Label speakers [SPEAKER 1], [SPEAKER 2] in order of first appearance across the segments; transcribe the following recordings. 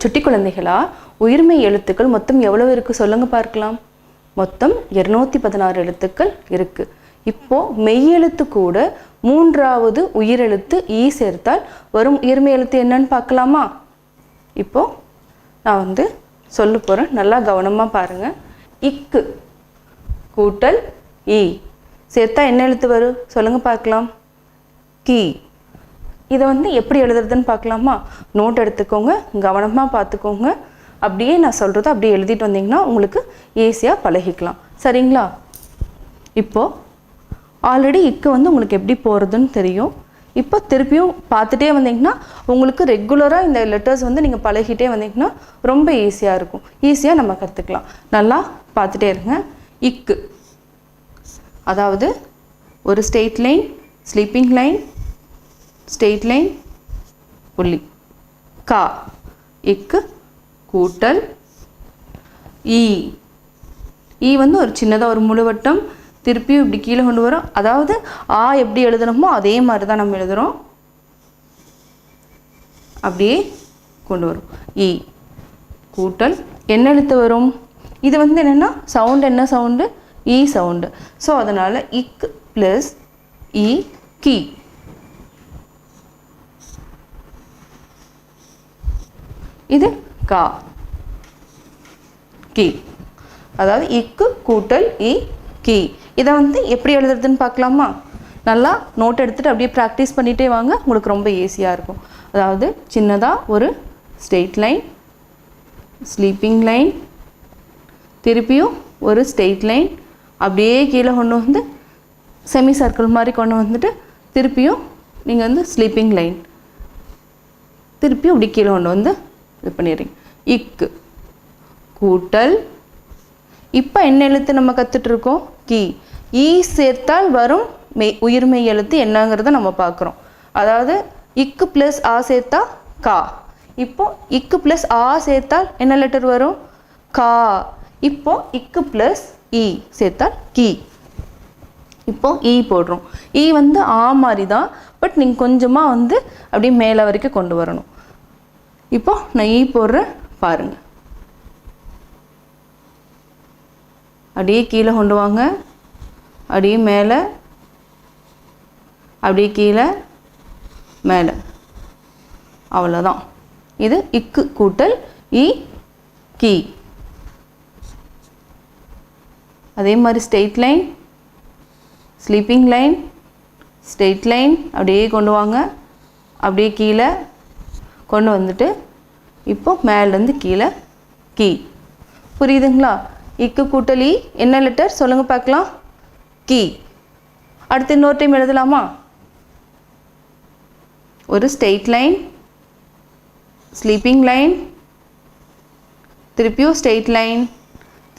[SPEAKER 1] சுட்டி குழந்தைகளா, உயிர்மெய் எழுத்துக்கள் மொத்தம் எவ்வளவு இருக்கு சொல்லுங்க பார்க்கலாம். மொத்தம் 216 எழுத்துக்கள் இருக்கு. இப்போ மெய் எழுத்து கூட மூன்றாவது உயிரெழுத்து ஈ சேர்த்தால் வரும் உயிர்மெய் எழுத்து என்னன்னு பார்க்கலாமா? இப்போ நான் சொல்ல போறேன், நல்லா கவனமா பாருங்க. இக்கு கூட்டல் ஈ சேர்த்தா என்ன எழுத்து வரும் சொல்லுங்க பார்க்கலாம். கி. இதை எப்படி எழுதுறதுன்னு பார்க்கலாமா? நோட் எடுத்துக்கோங்க, கவனமாக பார்த்துக்கோங்க. அப்படியே நான் சொல்கிறத அப்படியே எழுதிட்டு வந்தீங்கன்னா உங்களுக்கு ஈஸியாக பழகிக்கலாம். சரிங்களா? இப்போது ஆல்ரெடி இக்கு உங்களுக்கு எப்படி போகிறதுன்னு தெரியும். இப்போ திருப்பியும் பார்த்துட்டே வந்தீங்கன்னா உங்களுக்கு ரெகுலராக இந்த லெட்டர்ஸ் நீங்கள் பழகிட்டே வந்தீங்கன்னா ரொம்ப ஈஸியாக இருக்கும். ஈஸியாக நம்ம கற்றுக்கலாம். நல்லா பார்த்துட்டே இருங்க. இக்கு அதாவது ஒரு straight line, sleeping line, straight line, புள்ளி. கா இக்கு கூட்டல் ஈ. ஈ ஒரு சின்னதாக ஒரு முழுவட்டம், திருப்பியும் இப்படி கீழே கொண்டு வரும். அதாவது ஆ எப்படி எழுதணுமோ அதே மாதிரி தான் நம்ம எழுதுகிறோம். அப்படியே கொண்டு வரும். ஈ கூட்டல் என்ன எழுத்து வரும்? இது என்னென்னா சவுண்டு, என்ன சவுண்டு? ஈ சவுண்டு. ஸோ அதனால் இக் ப்ளஸ் ஈ கி. இது கா கி. அதாவது இக்கு கூட்டல் இ கி. இதை எப்படி எழுதுறதுன்னு பார்க்கலாமா? நல்லா நோட் எடுத்துகிட்டு அப்படியே ப்ராக்டிஸ் பண்ணிகிட்டே வாங்க, உங்களுக்கு ரொம்ப ஈஸியாக இருக்கும். அதாவது சின்னதாக ஒரு ஸ்ட்ரெயிட் லைன், ஸ்லீப்பிங் லைன், திருப்பியும் ஒரு ஸ்ட்ரெயிட் லைன், அப்படியே கீழே கொண்டு செமி சர்க்கிள் மாதிரி கொண்டு வந்துட்டு திருப்பியும் நீங்கள் ஸ்லீப்பிங் லைன், திருப்பியும் அப்படி கீழே கொண்டு இது பண்ணிடுறீங்க. இக்கு கூட்டல், இப்போ என்ன எழுத்து நம்ம கற்றுட்ருக்கோம்? கி. ஈ சேர்த்தால் வரும் உயிர்மெய் எழுத்து என்னங்கிறத நம்ம பார்க்குறோம். அதாவது இக்கு ப்ளஸ் ஆ சேர்த்தா கா. இப்போ இக்கு ப்ளஸ் ஆ சேர்த்தால் என்ன லெட்டர் வரும்? கா. இப்போ இக்கு ப்ளஸ் இ சேர்த்தால் கி. இப்போ ஈ போடுறோம். ஈ ஆ மாதிரி தான், பட் நீங்கள் கொஞ்சமாக அப்படியே மேலே வரைக்கும் கொண்டு வரணும். இப்போ நான் ஈ போடுறேன் பாருங்க. அப்படியே கீழே கொண்டு வாங்க, அப்படியே மேலே, அப்படியே கீழே, மேலே. அவ்வளோதான். இது இக்கு கூட்டல் இ கி. அதே மாதிரி straight line, sleeping line, straight line, அப்படியே கொண்டு வாங்க, அப்படியே கீழே கொண்டு வந்துட்டு இப்போ மேலேருந்து கீழே கி. புரியுதுங்களா? இக்கு கூட்டல் இ என்ன லெட்டர் சொல்லுங்கள் பார்க்கலாம்? கி. அடுத்து இன்னொரு டைம் எழுதலாமா? ஒரு ஸ்ட்ரெயிட் லைன், ஸ்லீப்பிங் லைன், திருப்பியும் ஸ்ட்ரெயிட் லைன்,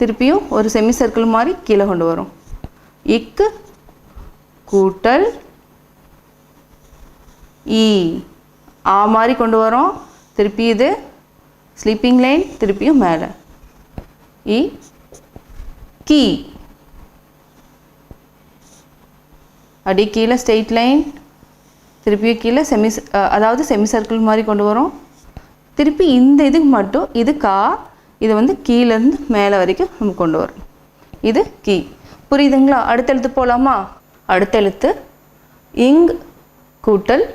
[SPEAKER 1] திருப்பியும் ஒரு செமி சர்க்கிள் மாதிரி கீழே கொண்டு வரும். இக்கு கூட்டல் இ. ஆ மாதிரி கொண்டு வரோம், திருப்பி இது ஸ்லீப்பிங் லைன், திருப்பியும் மேலே இ கி. அடி கீழே ஸ்ட்ரெயிட் லைன், திருப்பியும் கீழே அதாவது செமி சர்க்கிள் மாதிரி கொண்டு வரோம். திருப்பி இந்த இதுக்கு மட்டும் இது கா, இது கீழேருந்து மேலே வரைக்கும் நம்ம கொண்டு வரணும். இது கி. புரியுதுங்களா? அடுத்த எழுத்து போகலாமா? அடுத்த எழுத்து இங் கூட்டல்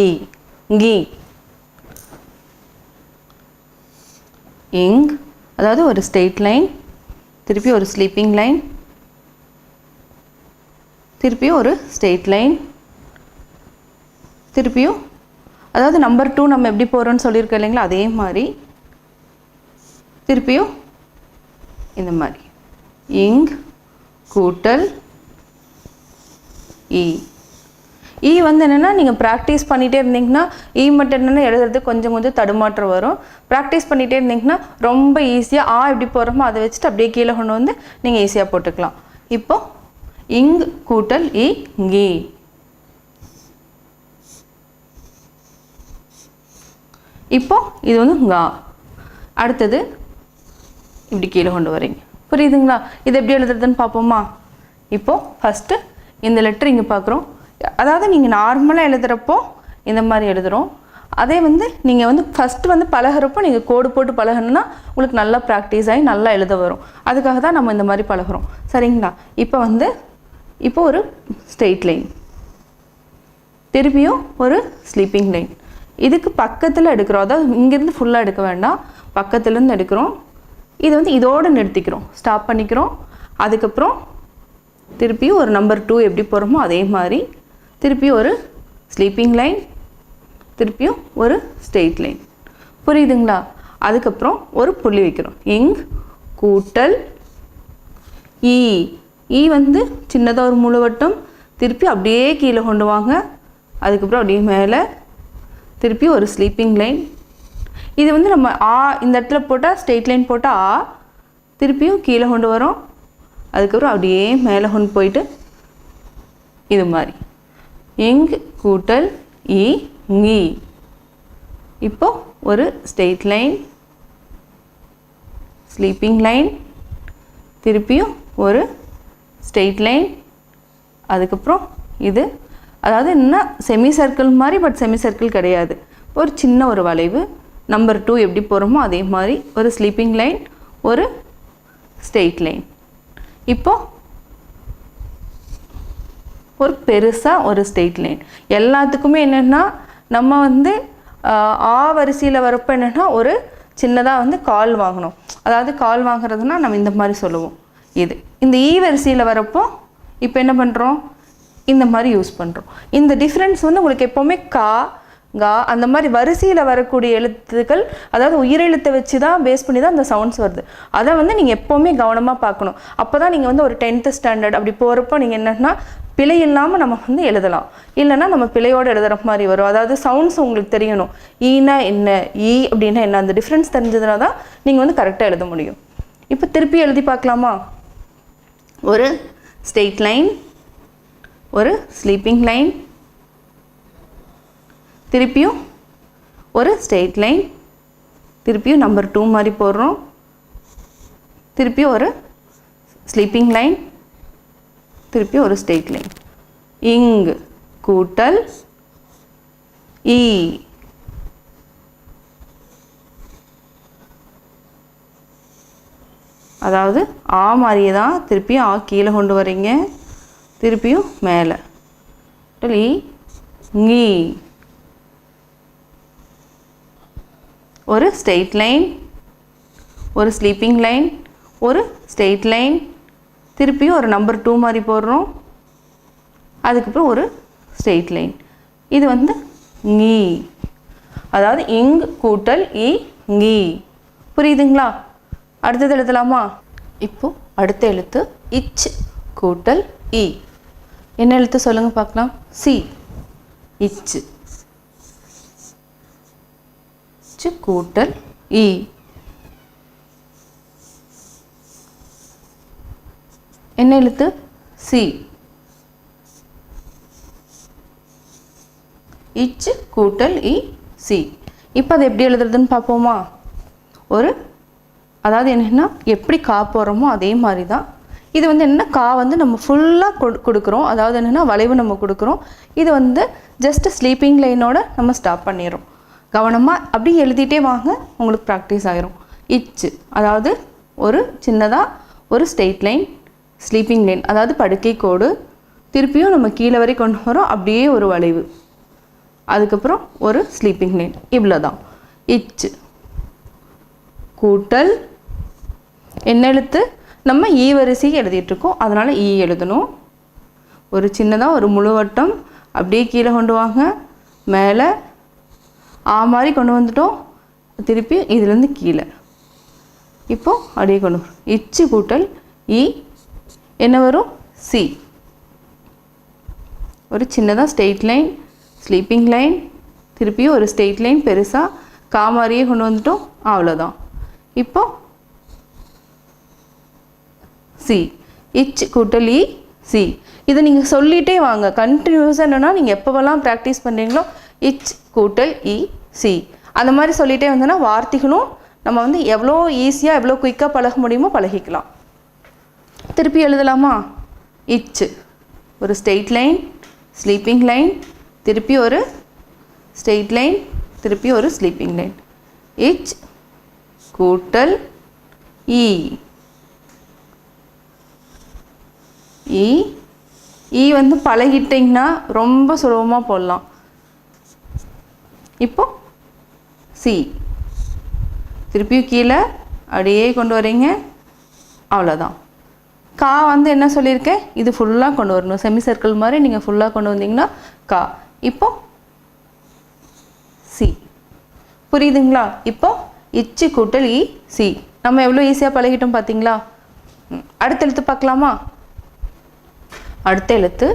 [SPEAKER 1] இ கி. இங் அதாவது ஒரு ஸ்ட்ரெயிட் லைன், திருப்பி ஒரு ஸ்லீப்பிங் லைன், திருப்பியும் ஒரு ஸ்ட்ரெயிட் லைன், திருப்பியும் அதாவது நம்பர் 2 நம்ம எப்படி போகிறோன்னு சொல்லியிருக்கோம் இல்லைங்களா, அதே மாதிரி திருப்பியும் இந்த மாதிரி இங் கூட்டல் இ. ஈ என்னென்னா நீங்கள் ப்ராக்டிஸ் பண்ணிகிட்டே இருந்தீங்கன்னா ஈ மட்டும் என்னென்னா எழுதுறது கொஞ்சம் தடுமாற்றம் வரும். ப்ராக்டிஸ் பண்ணிகிட்டே இருந்தீங்கன்னா ரொம்ப ஈஸியாக ஆ எப்படி போடுறோமோ அதை வச்சுட்டு அப்படியே கீழே கொண்டு நீங்கள் ஈஸியாக போட்டுக்கலாம். இப்போ இங் கூட்டல் இ கி. இப்போ இது கா. அடுத்தது இப்படி கீழே கொண்டு வரீங்க. புரியுதுங்களா? இது எப்படி எழுதுறதுன்னு பார்ப்போமா? இப்போது ஃபஸ்ட்டு இந்த லெட்டர் இங்கே பார்க்குறோம். அதாவது நீங்கள் நார்மலாக எழுதுகிறப்போ இந்த மாதிரி எழுதுகிறோம். அதே வந்து நீங்கள் வந்து ஃபஸ்ட்டு வந்து பழகிறப்போ நீங்கள் கோடு போட்டு பழகணுன்னா உங்களுக்கு நல்லா ப்ராக்டிஸ் ஆகி நல்லா எழுத வரும். அதுக்காக தான் நம்ம இந்த மாதிரி பழகிறோம். சரிங்களா? இப்போ ஒரு ஸ்ட்ரெயிட் லைன், திருப்பியும் ஒரு ஸ்லீப்பிங் லைன். இதுக்கு பக்கத்தில் எடுக்கிறோம், அதாவது இங்கேருந்து ஃபுல்லாக எடுக்க வேண்டாம், பக்கத்துலேருந்து எடுக்கிறோம். இது வந்து இதோடு நிறுத்திக்கிறோம், ஸ்டாப் பண்ணிக்கிறோம். அதுக்கப்புறம் திருப்பியும் ஒரு நம்பர் 2 எப்படி போகிறோமோ அதே மாதிரி திருப்பியும் ஒரு ஸ்லீப்பிங் லைன், திருப்பியும் ஒரு ஸ்ட்ரெயிட் லைன். புரியுதுங்களா? அதுக்கப்புறம் ஒரு புள்ளி வைக்கிறோம். இங் கூட்டல் ஈ. ஈ வந்து சின்னதாக ஒரு முழுவட்டம், திருப்பி அப்படியே கீழே கொண்டு வாங்க. அதுக்கப்புறம் அப்படியே மேலே திருப்பி ஒரு ஸ்லீப்பிங் லைன். இது வந்து நம்ம இந்த இடத்துல போட்டால் ஸ்ட்ரெயிட் லைன் போட்டால் திருப்பியும் கீழே கொண்டு வரோம். அதுக்கப்புறம் அப்படியே மேலே கொண்டு போயிட்டு இது மாதிரி இங் கூட்டல் ஈ ngி. இப்போ ஒரு ஸ்ட்ரெயிட் லைன், ஸ்லீப்பிங் லைன், திருப்பியும் ஒரு ஸ்ட்ரெயிட் லைன். அதுக்கப்புறம் இது, அதாவது இன்னும் செமி சர்க்கிள் மாதிரி, பட் செமி சர்க்கிள் கிடையாது, ஒரு சின்ன ஒரு வளைவு. நம்பர் 2 எப்படி போகிறோமோ அதே மாதிரி ஒரு ஸ்லீப்பிங் லைன், ஒரு ஸ்ட்ரெயிட் லைன். இப்போ ஒரு பெருசாக ஒரு ஸ்ட்ரெயிட் லைன். எல்லாத்துக்குமே என்னென்னா நம்ம வந்து வரிசையில் வரப்போ என்னென்னா ஒரு சின்னதாக வந்து கால் வாங்கணும். அதாவது கால் வாங்குறதுனா நம்ம இந்த மாதிரி சொல்லுவோம். இந்த வரிசையில் வரப்போ இப்போ என்ன பண்ணுறோம், இந்த மாதிரி யூஸ் பண்ணுறோம். இந்த டிஃப்ரென்ஸ் வந்து உங்களுக்கு எப்போவுமே கா கா அந்த மாதிரி வரிசையில் வரக்கூடிய எழுத்துக்கள், அதாவது உயிரெழுத்தை வச்சு தான் பேஸ் பண்ணி தான் அந்த சவுண்ட்ஸ் வருது. அதை வந்து நீங்கள் எப்போவுமே கவனமாக பார்க்கணும். அப்போ தான் நீங்கள் வந்து ஒரு 10th ஸ்டாண்டர்ட் அப்படி போகிறப்போ நீங்கள் என்னென்னா பிழை இல்லாமல் நம்ம வந்து எழுதலாம். இல்லைன்னா நம்ம பிழையோடு எழுதுகிற மாதிரி வரும். அதாவது சவுண்ட்ஸ் உங்களுக்கு தெரியணும். ஈனா என்ன, ஈ அப்படின்னா என்ன, அந்த டிஃப்ரென்ஸ் தெரிஞ்சதுனா தான் நீங்கள் வந்து கரெக்டாக எழுத முடியும். இப்போ திருப்பி எழுதி பார்க்கலாமா? ஒரு ஸ்ட்ரெயிட் லைன், ஒரு ஸ்லீப்பிங் லைன், திருப்பியும் ஒரு ஸ்ட்ரெயிட் லைன், திருப்பியும் நம்பர் 2 மாதிரி போடுறோம், திருப்பியும் ஒரு ஸ்லீப்பிங் லைன், திருப்பியும் ஒரு ஸ்ட்ரெயிட் லைன். இங் கூட்டல் ஈ. அதாவது மாதிரியே தான் திருப்பியும் கீழே கொண்டு வரீங்க, திருப்பியும் மேலே ஈ ngி. ஒரு ஸ்ட்ரெயிட் லைன், ஒரு ஸ்லீப்பிங் லைன், ஒரு ஸ்ட்ரெயிட் லைன், திருப்பியும் ஒரு நம்பர் 2 மாதிரி போடுறோம். அதுக்கப்புறம் ஒரு ஸ்ட்ரெயிட் லைன். இது வந்து ngி, அதாவது இங் கூட்டல் ஈ ngி. புரியுதுங்களா? அடுத்தது எழுதலாமா? இப்போ அடுத்த எழுத்து இச் கூட்டல் இ. என்ன எழுத்து சொல்லுங்க பார்க்கலாம்? சி. இச் கூட்டல் இ. என்ன எழுத்து? சி. இச் கூட்டல் இ சி. இப்போ அது எப்படி எழுதுறதுன்னு பார்ப்போமா? அதாவது என்னென்னா எப்படி கா போகிறோமோ அதே மாதிரி தான் இது வந்து என்ன, கா வந்து நம்ம ஃபுல்லாக கொடுக்குறோம். அதாவது என்னென்னா வளைவு நம்ம கொடுக்குறோம். இது வந்து ஜஸ்ட் ஸ்லீப்பிங் லைனோட நம்ம ஸ்டாப் பண்ணிடுறோம். கவனமாக அப்படி எழுதிட்டே வாங்க, உங்களுக்கு ப்ராக்டிஸ் ஆகிரும். இச்சு, அதாவது ஒரு சின்னதாக ஒரு ஸ்ட்ரெயிட் லைன், ஸ்லீப்பிங் லைன், அதாவது படுக்கை கோடு, திருப்பியும் நம்ம கீழே வரை கொண்டு வரோம், அப்படியே ஒரு வளைவு, அதுக்கப்புறம் ஒரு ஸ்லீப்பிங் லைன். இவ்வளோ தான் இச்சு கூட்டல் என்ன எழுத்து? நம்ம ஈ வரிசை எழுதிட்டுருக்கோம், அதனால் ஈ எழுதணும். ஒரு சின்னதாக ஒரு முழுவட்டம் அப்படியே கீழே கொண்டு வாங்க, மேலே மாதிரி கொண்டு வந்துட்டோம், திருப்பி இதுலேருந்து கீழே இப்போது அப்படியே கொண்டு வரும். இச்சு கூட்டல் இ என்ன வரும்? சி. ஒரு சின்னதாக ஸ்ட்ரெயிட் லைன், ஸ்லீப்பிங் லைன், திருப்பியும் ஒரு ஸ்ட்ரெயிட் லைன் பெருசாக மாதிரியே கொண்டு வந்துட்டோம், அவ்வளோதான். இப்போ சி. இச் கூட்டல் இ சி. இதை நீங்கள் சொல்லிகிட்டே வாங்க, கண்டினியூஸாக என்னென்னா நீங்கள் எப்போவெல்லாம் ப்ராக்டிஸ் பண்ணுறீங்களோ இச் கூட்டல் இ சி அந்த மாதிரி சொல்லிகிட்டே வந்தோன்னா வார்த்தைகளும் நம்ம வந்து எவ்வளோ ஈஸியாக எவ்வளோ குயிக்காக பழக முடியுமோ பழகிக்கலாம். திருப்பி எழுதலாமா? இச்சு ஒரு ஸ்ட்ரெயிட் லைன், ஸ்லீப்பிங் லைன், திருப்பி ஒரு ஸ்ட்ரெயிட் லைன், திருப்பி ஒரு ஸ்லீப்பிங் லைன். இச் கூட்டல் இ. இ வந்து பழகிட்டிங்கன்னா ரொம்ப சுலபமாக போடலாம். இப்போ சி. திருப்பியும் கீழே அப்படியே கொண்டு வரீங்க. அவ்வளோதான். கா வந்து என்ன சொல்லியிருக்கேன், இது ஃபுல்லாக கொண்டு வரணும். செமி சர்க்கிள் மாதிரி நீங்கள் ஃபுல்லாக கொண்டு வந்தீங்கன்னா கா. இப்போ சி. புரியுதுங்களா? இப்போ இச்சு கூட்டல் இ சி. நம்ம எவ்வளோ ஈஸியாக பழகிட்டோம் பார்த்தீங்களா? அடுத்த எழுத்து பார்க்கலாமா? அடுத்த எழுத்து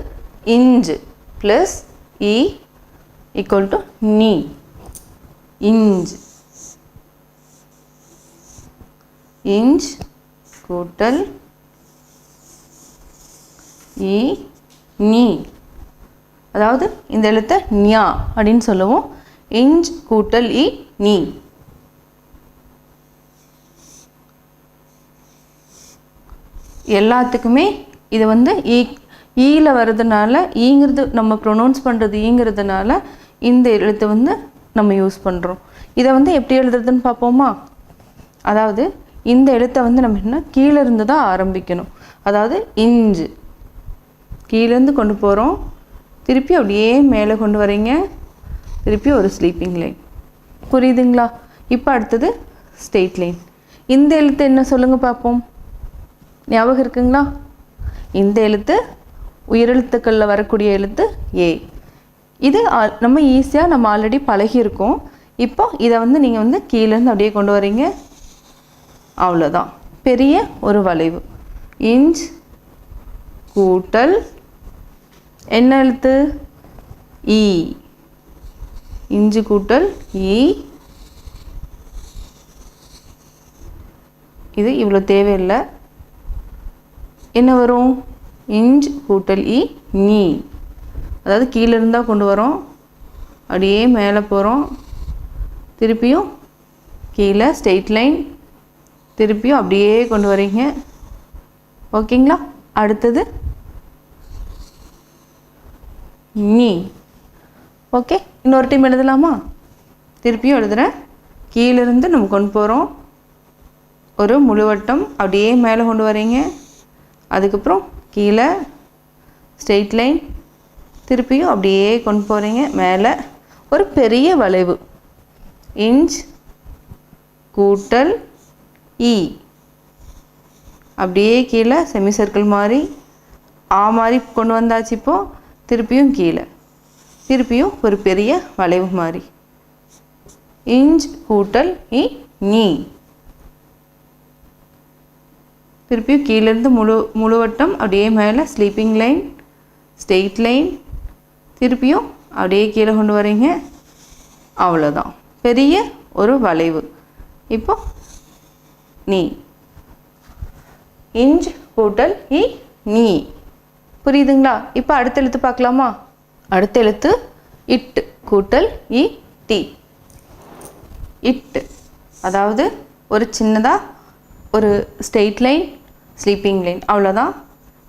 [SPEAKER 1] inch plus E equal to நீ. இஞ்சு. இஞ்ச் கூட்டல் இ நீ. அதாவது இந்த எழுத்தை ஞா அப்படின்னு சொல்லுவோம். இஞ்ச் கூட்டல் இ நீ. எல்லாத்துக்குமே இது வந்து ஈல வர்றதுனால, ஈங்கிறது நம்ம ப்ரொனவுன்ஸ் பண்ணுறது ஈங்கிறதுனால இந்த எழுத்தை வந்து நம்ம யூஸ் பண்ணுறோம். இதை வந்து எப்படி எழுதுறதுன்னு பார்ப்போமா? அதாவது இந்த எழுத்தை வந்து நம்ம என்ன கீழே இருந்து தான் ஆரம்பிக்கணும். அதாவது இஞ்சு கீழேருந்து கொண்டு போகிறோம், திருப்பி அப்படியே மேலே கொண்டு வரீங்க, திருப்பி ஒரு ஸ்லீப்பிங் லைன். புரியுதுங்களா? இப்போ அடுத்தது ஸ்ட்ரெயிட் லைன். இந்த எழுத்து என்ன சொல்லுங்கள் பார்ப்போம். ஞாபகம் இருக்குங்களா? இந்த எழுத்து உயிரெழுத்துக்களில் வரக்கூடிய எழுத்து ஏ. இது நம்ம ஈஸியாக நம்ம ஆல்ரெடி பழகியிருக்கோம். இப்போ இதை வந்து நீங்கள் வந்து கீழேருந்து அப்படியே கொண்டு வரீங்க. அவ்வளோதான். பெரிய ஒரு வளைவு. இஞ்ச் கூட்டல் என்ன எழுத்து இ. இஞ்சு கூட்டல் இ. இது இவ்வளோ தேவையில்லை. என்ன வரும்? இஞ்ச் கூட்டல் இ நீ. அதாவது கீழே இருந்தால் கொண்டு வரோம், அப்படியே மேலே போகிறோம், திருப்பியும் கீழே ஸ்ட்ரெயிட் லைன், திருப்பியும் அப்படியே கொண்டு வரீங்க. ஓகேங்களா? அடுத்தது நீ. ஓகே, இன்னொரு டைம் எழுதலாமா? திருப்பியும் எழுதுகிறேன். கீழேருந்து நம்ம கொண்டு போகிறோம், ஒரு முழுவட்டம் அப்படியே மேலே கொண்டு வரீங்க, அதுக்கப்புறம் கீழே ஸ்ட்ரெயிட் லைன், திருப்பியும் அப்படியே கொண்டு போகிறீங்க மேலே, ஒரு பெரிய வளைவு. இன்ச் கூட்டல் இ. அப்படியே கீழே செமி சர்க்கிள் மாதிரி மாதிரி கொண்டு வந்தாச்சு. இப்போது திருப்பியும் கீழே, திருப்பியும் ஒரு பெரிய வளைவு மாதிரி. இன்ச் கூட்டல் இ நீ. திருப்பியும் கீழேருந்து முழுவட்டம் அப்படியே மேலே ஸ்லீப்பிங் லைன், ஸ்ட்ரெயிட் லைன், திருப்பியும் அப்படியே கீழே கொண்டு வரீங்க. அவ்வளோதான். பெரிய ஒரு வளைவு. இப்போ நீ. இஞ்ச் கூட்டல் இ நீ. புரியுதுங்களா? இப்போ அடுத்த எழுத்து பார்க்கலாமா? அடுத்த எழுத்து இட்டு கூட்டல் இ டி. இட்டு. அதாவது ஒரு சின்னதாக ஒரு ஸ்ட்ரெயிட் லைன், ஸ்லீப்பிங் லைன், அவ்வளோதான்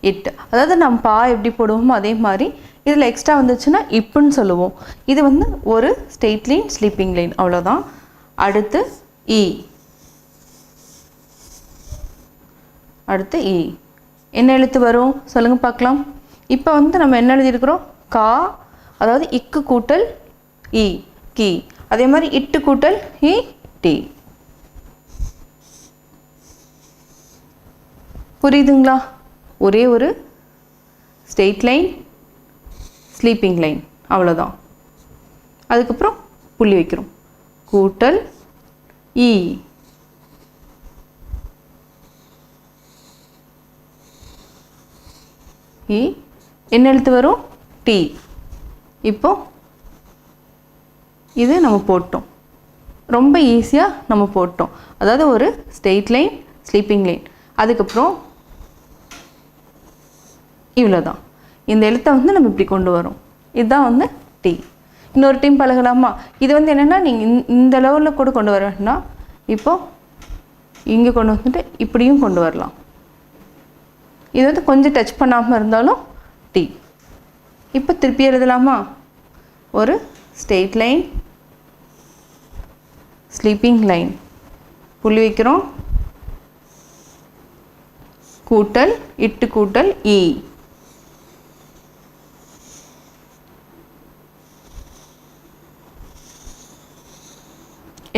[SPEAKER 1] இட்டு. அதாவது நம்ம பா எப்படி போடுவோமோ அதே மாதிரி இதில் எக்ஸ்ட்ரா வந்துச்சுன்னா இப்புன்னு சொல்லுவோம். இது வந்து ஒரு ஸ்ட்ரெயிட் லைன், ஸ்லீப்பிங் லைன், அவ்வளோதான். அடுத்து இ. அடுத்து இ. என்ன எழுத்து வரும் சொல்லுங்கள் பார்க்கலாம். இப்போ வந்து நம்ம என்ன எழுதியிருக்கிறோம்? கா. அதாவது இக்கு கூட்டல் இ கி. அதே மாதிரி இட்டு கூட்டல் இ டி. புரியுதுங்களா? ஒரே ஒரு ஸ்ட்ரெயிட் லைன், ஸ்லீப்பிங் லைன், அவ்வளோதான். அதுக்கப்புறம் புள்ளி வைக்கிறோம். கூட்டல் இ. இ. என்ன எழுத்து வரும்? டி. இப்போ இது நம்ம போட்டோம், ரொம்ப ஈஸியாக நம்ம போட்டோம். அதாவது ஒரு ஸ்ட்ரெயிட் லைன், ஸ்லீப்பிங் லைன், அதுக்கப்புறம் இவ்வளோதான். இந்த எழுத்தை வந்து நம்ம இப்படி கொண்டு வரோம். இதுதான் வந்து டி. இன்னொரு டைம் பழகலாமா? இது வந்து என்னென்னா நீங்கள் இந்த லெவலில் கூட கொண்டு வர வேண்டாம். இப்போது இங்கே கொண்டு வந்துட்டு இப்படியும் கொண்டு வரலாம். இது வந்து கொஞ்சம் டச் பண்ணாமல் இருந்தாலும் டி. இப்போ திருப்பி எழுதலாமா? ஒரு ஸ்ட்ரெயிட் லைன், ஸ்லீப்பிங் லைன் புள்ளி வைக்கிறோம், கூட்டல் இட்டு கூட்டல் இ.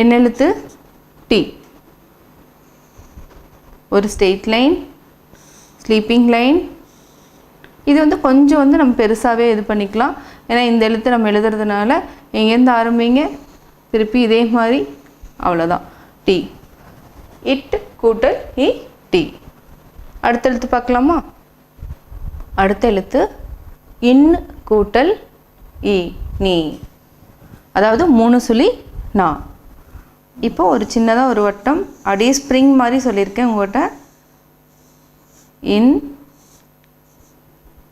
[SPEAKER 1] என்ன எழுத்து? டி. ஒரு ஸ்ட்ரெயிட் லைன், ஸ்லீப்பிங் லைன். இது வந்து கொஞ்சம் வந்து நம்ம பெருசாகவே இது பண்ணிக்கலாம். ஏன்னா இந்த எழுத்து நம்ம எழுதுறதுனால எங்கேருந்து ஆரம்பிங்க, திருப்பி இதே மாதிரி, அவ்வளோதான். டி. இட் கூட்டல் இ டி. அடுத்த எழுத்து பார்க்கலாமா? அடுத்த எழுத்து இன் கூட்டல் இ நீ, அதாவது 3 சுழி நா. இப்போ ஒரு சின்னதாக ஒரு வட்டம் அப்படியே ஸ்ப்ரிங் மாதிரி சொல்லியிருக்கேன் உங்கள்கிட்ட. இன்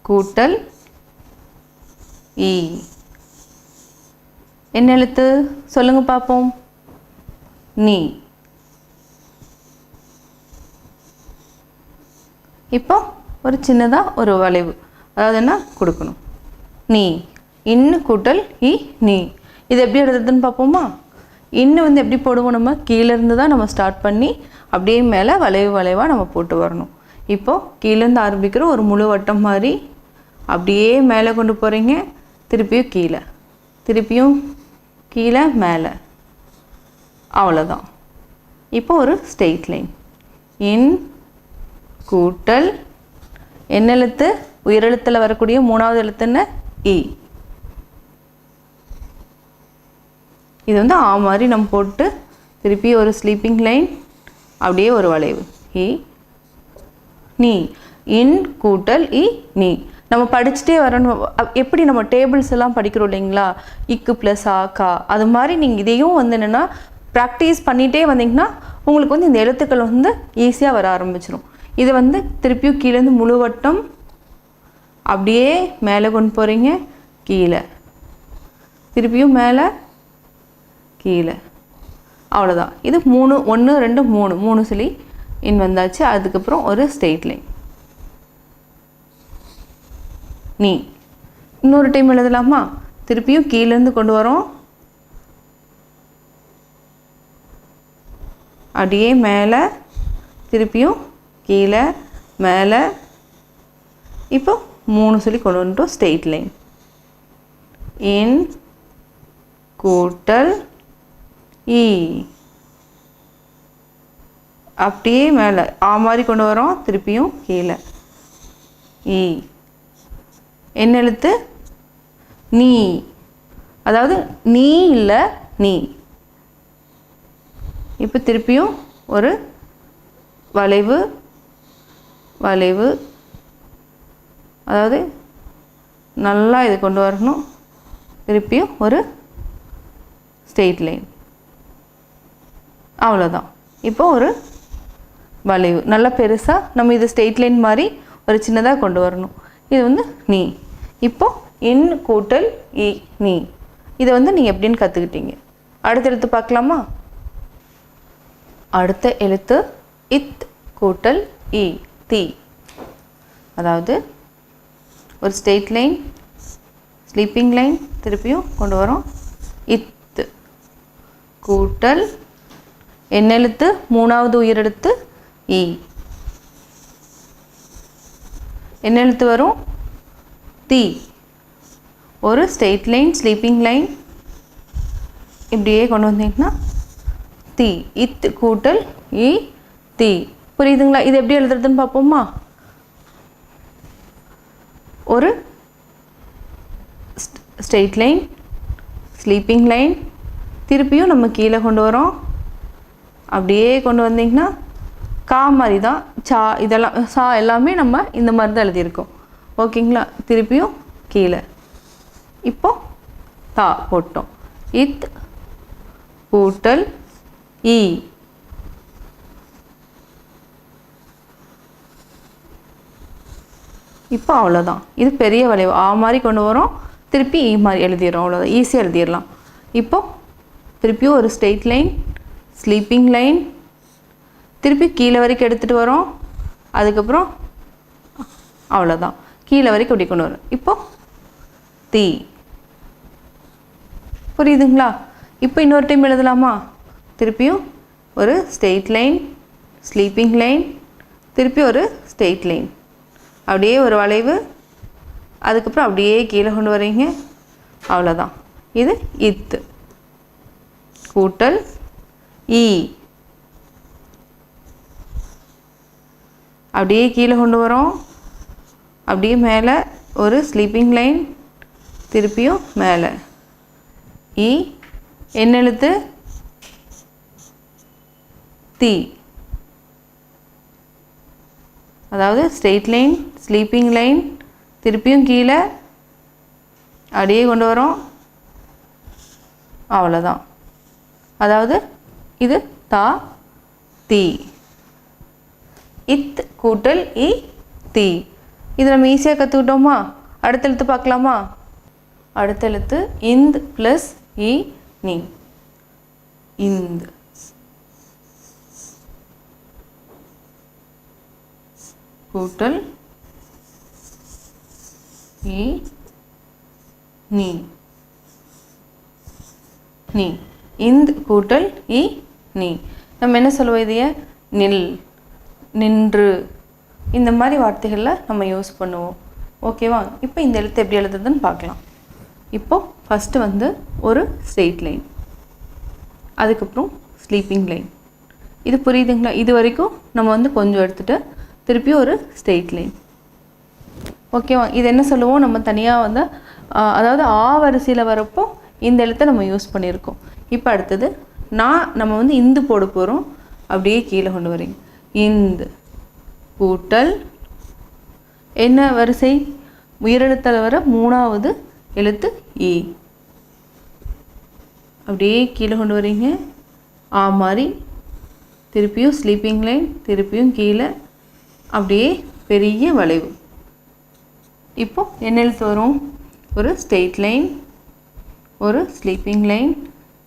[SPEAKER 1] கூட்டல் இ. என்ன எழுத்து சொல்லுங்க பார்ப்போம்? நீ. இப்போ ஒரு சின்னதாக ஒரு வளைவு, அதாவது என்ன கொடுக்கணும்? நீ. இன்னு கூட்டல் இ நீ. இது எப்படி எழுதுறதுன்னு பார்ப்போமா? இன்னு வந்து எப்படி போடுவோம்? நம்ம கீழேருந்து தான் நம்ம ஸ்டார்ட் பண்ணி அப்படியே மேலே வளைவு வளைவாக நம்ம போட்டு வரணும். இப்போது கீழேருந்து ஆரம்பிக்கிற ஒரு முழு வட்டம் மாதிரி அப்படியே மேலே கொண்டு போகிறீங்க, திருப்பியும் கீழே, திருப்பியும் கீழே மேலே, அவ்வளோதான். இப்போ ஒரு ஸ்ட்ரெயிட் லைன். இன் கூட்டல் என்ன எழுத்து? உயிரெழுத்தில் வரக்கூடிய 3வது எழுத்துன்னு இ. இது வந்து ஆ மாதிரி நம்ம போட்டு திருப்பி ஒரு ஸ்லீப்பிங் லைன், அப்படியே ஒரு வளைவு இ நீ. இன் கூட்டல் இ நீ. நம்ம படிச்சுட்டே வரணும். எப்படி நம்ம டேபிள்ஸ் எல்லாம் படிக்கிறோம் இல்லைங்களா? இக்கு ப்ளஸ் ஆ கா, அது மாதிரி நீங்கள் இதையும் வந்து என்னென்னா ப்ராக்டிஸ் பண்ணிகிட்டே வந்தீங்கன்னா உங்களுக்கு வந்து இந்த எழுத்துக்கள் வந்து ஈஸியாக வர ஆரம்பிச்சிடும். இது வந்து திருப்பியும் கீழேருந்து முழு வட்டம் அப்படியே மேலே கொண்டு போகிறீங்க, கீழே, திருப்பியும் மேலே, கீழே, அவ்வளோதான். இது 3 1 2 3 சொல்லி இன் வந்தாச்சு. அதுக்கப்புறம் ஒரு ஸ்ட்ரெயிட் லைன் நீ. இன்னொரு டைம் எழுதலாமா? திருப்பியும் கீழேருந்து கொண்டு வரோம், அப்படியே மேலே, திருப்பியும் கீழே, மேலே. இப்போ 3 சொல்லி கொண்டு வந்துட்டோம். ஸ்ட்ரெயிட் லைன் இன் கூட்டல் இ. அப்படியே மேலே ஆ மாதிரி கொண்டு வரோம், திருப்பியும் கீழே இ. என்ன எழுத்து? நீ. அதாவது நீ இல்லை நீ. இப்போ திருப்பியும் ஒரு வளைவு வளைவு, அதாவது நல்லா இது கொண்டு வரணும், திருப்பியும் ஒரு ஸ்ட்ரெயிட் லைன், அவ்வளோதான். இப்போ ஒரு வளைவு நல்லா பெருசாக நம்ம இது ஸ்ட்ரெயிட் லைன் மாதிரி ஒரு சின்னதாக கொண்டு வரணும். இது வந்து நீ. இப்போ இன் கூட்டல் இ நீ. இதை வந்து நீங்கள் எப்படின்னு கற்றுக்கிட்டீங்க. அடுத்த எழுத்து பார்க்கலாமா? அடுத்த எழுத்து இத் கூட்டல் இ தி. அதாவது ஒரு ஸ்ட்ரெயிட் லைன், ஸ்லீப்பிங் லைன், திருப்பியும் கொண்டு வரோம், இத் கூட்டல் என்ன எழுத்து? 3வது உயிரெழுத்து இ. என்ன எழுத்து வரும்? தி. ஒரு ஸ்ட்ரெயிட் லைன், ஸ்லீப்பிங் லைன், இப்படியே கொண்டு வந்தீங்கன்னா தி. இத் கூட்டல் இ தி. புரியுதுங்களா? இது எப்படி எழுதுறதுன்னு பார்ப்போமா? ஒரு ஸ்ட்ரெயிட் லைன், ஸ்லீப்பிங் லைன், திருப்பியும் நம்ம கீழே கொண்டு வரோம், அப்படியே கொண்டு வந்தீங்கன்னா கா மாதிரி தான். சா இதெல்லாம் சா எல்லாமே நம்ம இந்த மாதிரி தான் எழுதியிருக்கோம். ஓகேங்களா? திருப்பியும் கீழே. இப்போ தா போட்டோம். இத் கூட்டல் இ. இப்போ அவ்வளோதான். இது பெரிய வளைவு ஆ மாதிரி கொண்டு வரோம், திருப்பி இ மாதிரி எழுதிடுறோம், அவ்வளோதான். ஈஸியாக எழுதிடலாம். இப்போ திருப்பியும் ஒரு ஸ்ட்ரெயிட் லைன், ஸ்லீப்பிங் லைன், திருப்பி கீழே வரைக்கும் எடுத்துகிட்டு வரோம், அதுக்கப்புறம் அவ்வளோதான். கீழே வரைக்கும் இப்படி கொண்டு வரோம். இப்போ தி. புரியுதுங்களா? இப்போ இன்னொரு டைம் எழுதலாமா? திருப்பியும் ஒரு ஸ்ட்ரெயிட் லைன், ஸ்லீப்பிங் லைன், திருப்பி ஒரு ஸ்ட்ரெயிட் லைன், அப்படியே ஒரு வளைவு, அதுக்கப்புறம் அப்படியே கீழே கொண்டு வரீங்க. அவ்வளோதான். இது இத்து கூட்டல் ஈ, அப்படியே கீழே கொண்டு வரோம். அப்படியே மேலே ஒரு ஸ்லீப்பிங் லைன், திருப்பியும் மேலே ஈ, என்ன எழுத்து? தி. அதாவது ஸ்ட்ரெயிட் லைன், ஸ்லீப்பிங் லைன், திருப்பியும் கீழே அப்படியே கொண்டு வரோம். அவ்வளோதான். அதாவது இது தா தி. இத் கூட்டல் இ தி. இது நம்ம ஈஸியாக கற்றுக்கிட்டோமா? அடுத்த எழுத்து பார்க்கலாமா? அடுத்த எழுத்து இந்த் ப்ளஸ் இ நீ. இந்த் கூட்டல் இ நீ. நீ. இந்த் கூட்டல் இ நீ. நம்ம என்ன சொல்லுவோம்? இதைய நில், நின்று, இந்த மாதிரி வார்த்தைகளில் நம்ம யூஸ் பண்ணுவோம். ஓகேவா? இப்போ இந்த எழுத்து எப்படி எழுதுறதுன்னு பார்க்கலாம். இப்போது ஃபஸ்ட்டு வந்து ஒரு ஸ்ட்ரெயிட் லைன், அதுக்கப்புறம் ஸ்லீப்பிங் லைன். இது புரியுதுங்களா? இது வரைக்கும் நம்ம வந்து கொஞ்சம் எடுத்துகிட்டு திருப்பி ஒரு ஸ்ட்ரெயிட் லைன். ஓகேவா? இது என்ன சொல்லுவோம்? நம்ம தனியாக வந்து அதாவது ஆ வரிசையில் வரப்போ இந்த எழுத்தை நம்ம யூஸ் பண்ணியிருக்கோம். இப்போ அடுத்தது நம்ம வந்து இந்து போட போகிறோம். அப்படியே கீழே கொண்டு வரீங்க. இந்து கூட்டல் என்ன வரிசை? உயிரெழுத்தில் வர மூணாவது எழுத்து இ. அப்படியே கீழே கொண்டு வரீங்க. ஆ மாதிரி திருப்பியும் ஸ்லீப்பிங் லைன், திருப்பியும் கீழே அப்படியே பெரிய வளைவு. இப்போ என்ன எழுத்து வரும்? ஒரு ஸ்ட்ரெயிட் லைன், ஒரு ஸ்லீப்பிங் லைன்,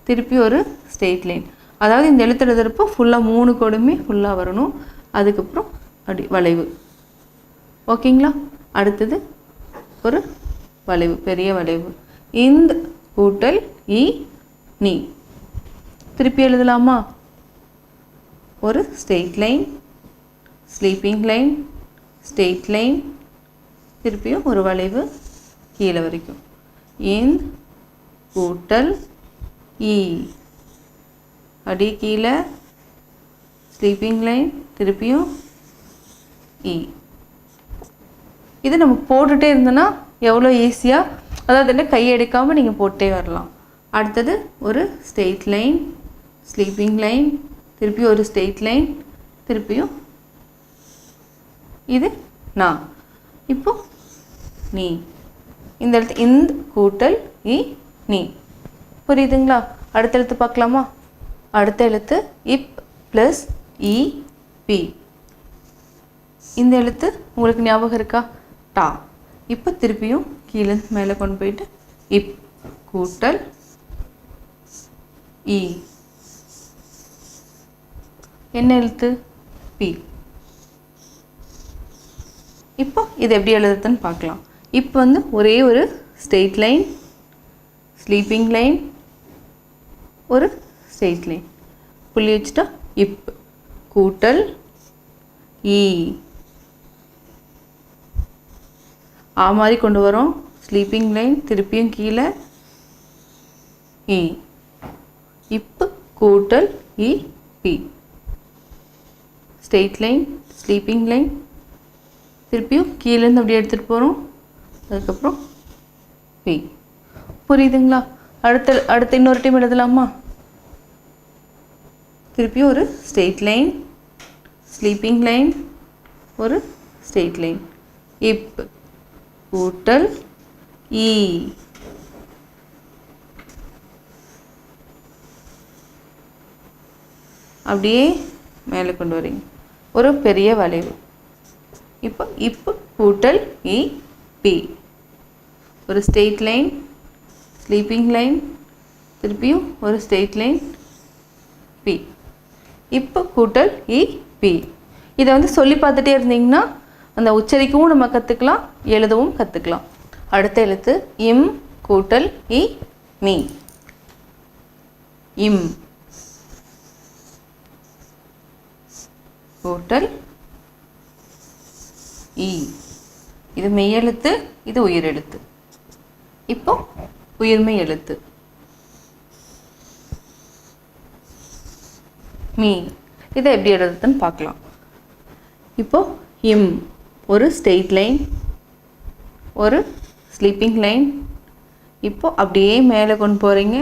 [SPEAKER 1] திருப்பி ஒரு ஸ்ட்ரெயிட் லைன். அதாவது இந்த எழுத்து எழுதுறப்போ ஃபுல்லாக 3 கோடுமே ஃபுல்லாக வரணும். அதுக்கப்புறம் அப்படி வளைவு. ஓகேங்களா? அடுத்தது ஒரு வளைவு, பெரிய வளைவு. இந்த கூட்டல் இ நீ. திருப்பி எழுதலாமா? ஒரு straight line, sleeping line, straight line, திருப்பியும் ஒரு வளைவு கீழே வரைக்கும். இந்த கூட்டல் இ, அடி கீழே ஸ்லீப்பிங் லைன், திருப்பியும் இ. இது நம்ம போட்டுகிட்டே இருந்தோன்னா எவ்வளோ ஈஸியாக, அதாவது என்ன கையை எடுக்காமல் நீங்கள் போட்டே வரலாம். அடுத்தது ஒரு ஸ்ட்ரெயிட் லைன், ஸ்லீப்பிங் லைன், திருப்பியும் ஒரு ஸ்ட்ரெயிட் லைன், திருப்பியும் இது நான். இப்போ நீ. இந்த எழுத்து இந்த கூட்டல் இ நீ. புரியுதுங்களா? அடுத்த எழுத்து பார்க்கலாமா? அடுத்த எழுத்து இப் ப்ளஸ் இ பி. இந்த எழுத்து உங்களுக்கு ஞாபகம் இருக்கா? டா. இப்போ திருப்பியும் கீழே மேலே கொண்டு போயிட்டு இப் கூட்டல் இ. என்ன எழுத்து? பி. இப்போ இது எப்படி எழுதுறதுன்னு பார்க்கலாம். இப்போ வந்து ஒரே ஒரு ஸ்ட்ரெயிட் லைன், ஸ்லீப்பிங் லைன், ஒரு ஸ்ட்ரெயிட் லைன், புள்ளி வச்சுட்டா இப் கூட்டல் இ. ஆ மாதிரி கொண்டு வரோம். ஸ்லீப்பிங் லைன், திருப்பியும் கீழே இ. இப்பு கூட்டல் E P. Straight line, sleeping line, திருப்பியும் கீழேருந்து அப்படியே எடுத்துகிட்டு போகிறோம். அதுக்கப்புறம் பி. புரியுதுங்களா? அடுத்த இன்னொரு டைம் எழுதலாமா? திருப்பியும் ஒரு ஸ்ட்ரெயிட் லைன், ஸ்லீப்பிங் லைன், ஒரு ஸ்ட்ரெயிட் லைன், இப் கூட்டல் இ. அப்படியே மேலே கொண்டு வரீங்க. ஒரு பெரிய வளைவு. இப்போ இப்பு கூட்டல் இ பி. ஒரு ஸ்ட்ரெயிட் லைன், ஸ்லீப்பிங் லைன், திருப்பியும் ஒரு ஸ்ட்ரெயிட் லைன், பி. இப்போ கூட்டல் இ பி. இதை வந்து சொல்லி பார்த்துட்டே இருந்தீங்கன்னா அந்த உச்சரிக்கவும் நம்ம கற்றுக்கலாம், எழுதவும் கற்றுக்கலாம். அடுத்த எழுத்து இம் கூட்டல் இ மீ. இம் கூட்டல் இ. இது மெய்யெழுத்து, இது உயிரெழுத்து. இப்போ உயிர்மெய் எழுத்து மீ. இதை எப்படி எழுதுறதுன்னு பார்க்கலாம். இப்போ இம் ஒரு ஸ்ட்ரெயிட் லைன், ஒரு ஸ்லீப்பிங் லைன். இப்போ அப்படியே மேலே கொண்டு போகிறீங்க.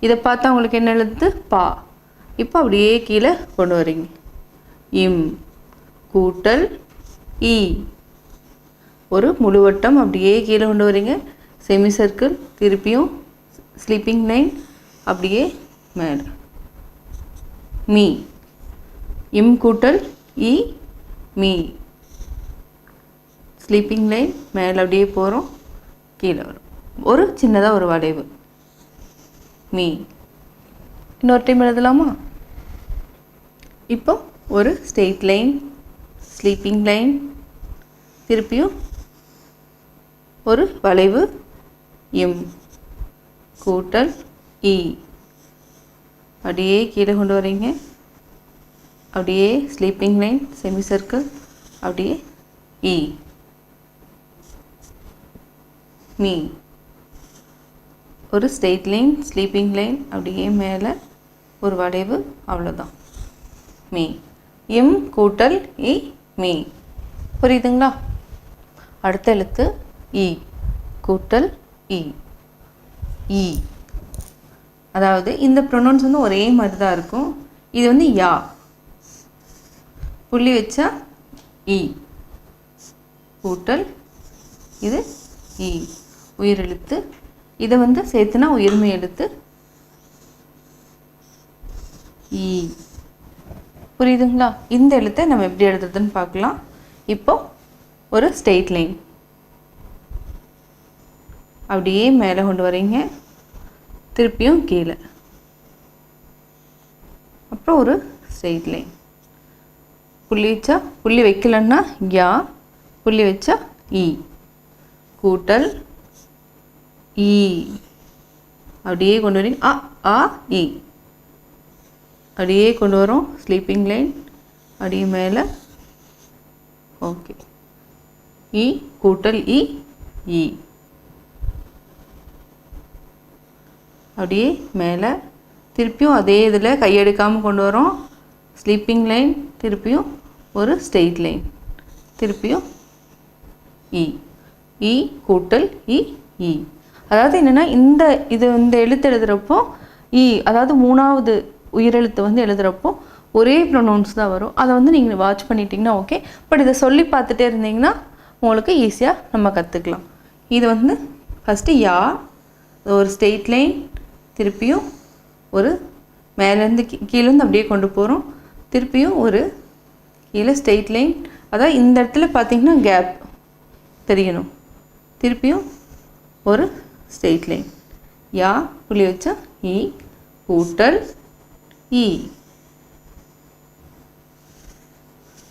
[SPEAKER 1] இதை பார்த்தா உங்களுக்கு என்ன எழுது? பா. இப்போ அப்படியே கீழே கொண்டு வரீங்க. இம் கூட்டல் இ. ஒரு முழுவட்டம் அப்படியே கீழே கொண்டு வரீங்க. செமி சர்க்கிள், திருப்பியும் ஸ்லீப்பிங் லைன், அப்படியே மேலே. மீ. இம் கூட்டல் இ மீ. ஸ்லீப்பிங் லைன் மேலே அப்படியே போகிறோம், கீழே வரும். ஒரு சின்னதாக ஒரு வளைவு மீ. இன்னொரு டைம் எழுதலாமா? இப்போ ஒரு ஸ்ட்ரெயிட் லைன், ஸ்லீப்பிங் லைன், திருப்பியும் ஒரு வளைவு இம் கூட்டல் இ. அப்படியே கீழே கொண்டு வரீங்க. அப்படியே ஸ்லீப்பிங் லைன், செமி சர்க்கிள், அப்படியே இ மீ. ஒரு ஸ்ட்ரெயிட் லைன், ஸ்லீப்பிங் லைன், அப்படியே மேலே ஒரு வளைவு, அவ்வளோதான் மீ. இம் கூட்டல் இ மீ. புரியுதுங்களா? அடுத்த எழுத்து இ கூட்டல் இ. இ அதாவது இந்த ப்ரொனவுன்ஸ் வந்து ஒரே மாதிரி தான் இருக்கும். இது வந்து யா, புள்ளி வச்சா இ கூட்டல் இது இ உயிரெழுத்து. இதை வந்து சேர்த்துனா உயிர்மெய் எழுத்து இ. புரியுதுங்களா? இந்த எழுத்தை நம்ம எப்படி எழுதுறதுன்னு பார்க்கலாம். இப்போ ஒரு ஸ்ட்ரெயிட் லைன் அப்படியே மேலே கொண்டு வரீங்க, திருப்பியும் கீழே. அப்புறம் ஒரு ஸ்ட்ரெயிட் லைன், புள்ளி வச்சா, புள்ளி வைக்கலன்னா யா, புள்ளி வச்சா இ கூட்டல் இ. அப்படியே கொண்டு வரீங்க. அ ஆ இ. அப்படியே கொண்டு வரோம். ஸ்லீப்பிங் லைன் அப்படியே மேலே. ஓகே. இ கூட்டல் இ இ. அப்படியே மேலே, திருப்பியும் அதே இதில் கையெடுக்காமல் கொண்டு வரோம். ஸ்லீப்பிங் லைன், திருப்பியும் ஒரு ஸ்ட்ரெயிட் லைன், திருப்பியும் இ. இ கூட்டல் இ இ. அதாவது என்னென்னா இந்த எழுத்து எழுதுகிறப்போ இ, அதாவது மூணாவது உயிரெழுத்து வந்து எழுதுகிறப்போ ஒரே ப்ரொனவுன்ஸ் தான் வரும். அதை வந்து நீங்கள் வாட்ச் பண்ணிட்டீங்கன்னா ஓகே. பட் இதை சொல்லி பார்த்துட்டே இருந்தீங்கன்னா உங்களுக்கு ஈஸியாக நம்ம கற்றுக்கலாம். இது வந்து ஃபஸ்ட்டு யா, ஒரு ஸ்ட்ரெயிட் லைன், திருப்பியும் ஒரு மேலேருந்து கீழேருந்து அப்படியே கொண்டு போகிறோம், திருப்பியும் ஒரு கீழே ஸ்ட்ரெயிட் லைன். அதாவது இந்த இடத்துல பார்த்திங்கன்னா கேப் தெரியணும். திருப்பியும் ஒரு ஸ்ட்ரெயிட் லைன், யா புள்ளி வச்சா இ கூட்டல் இ.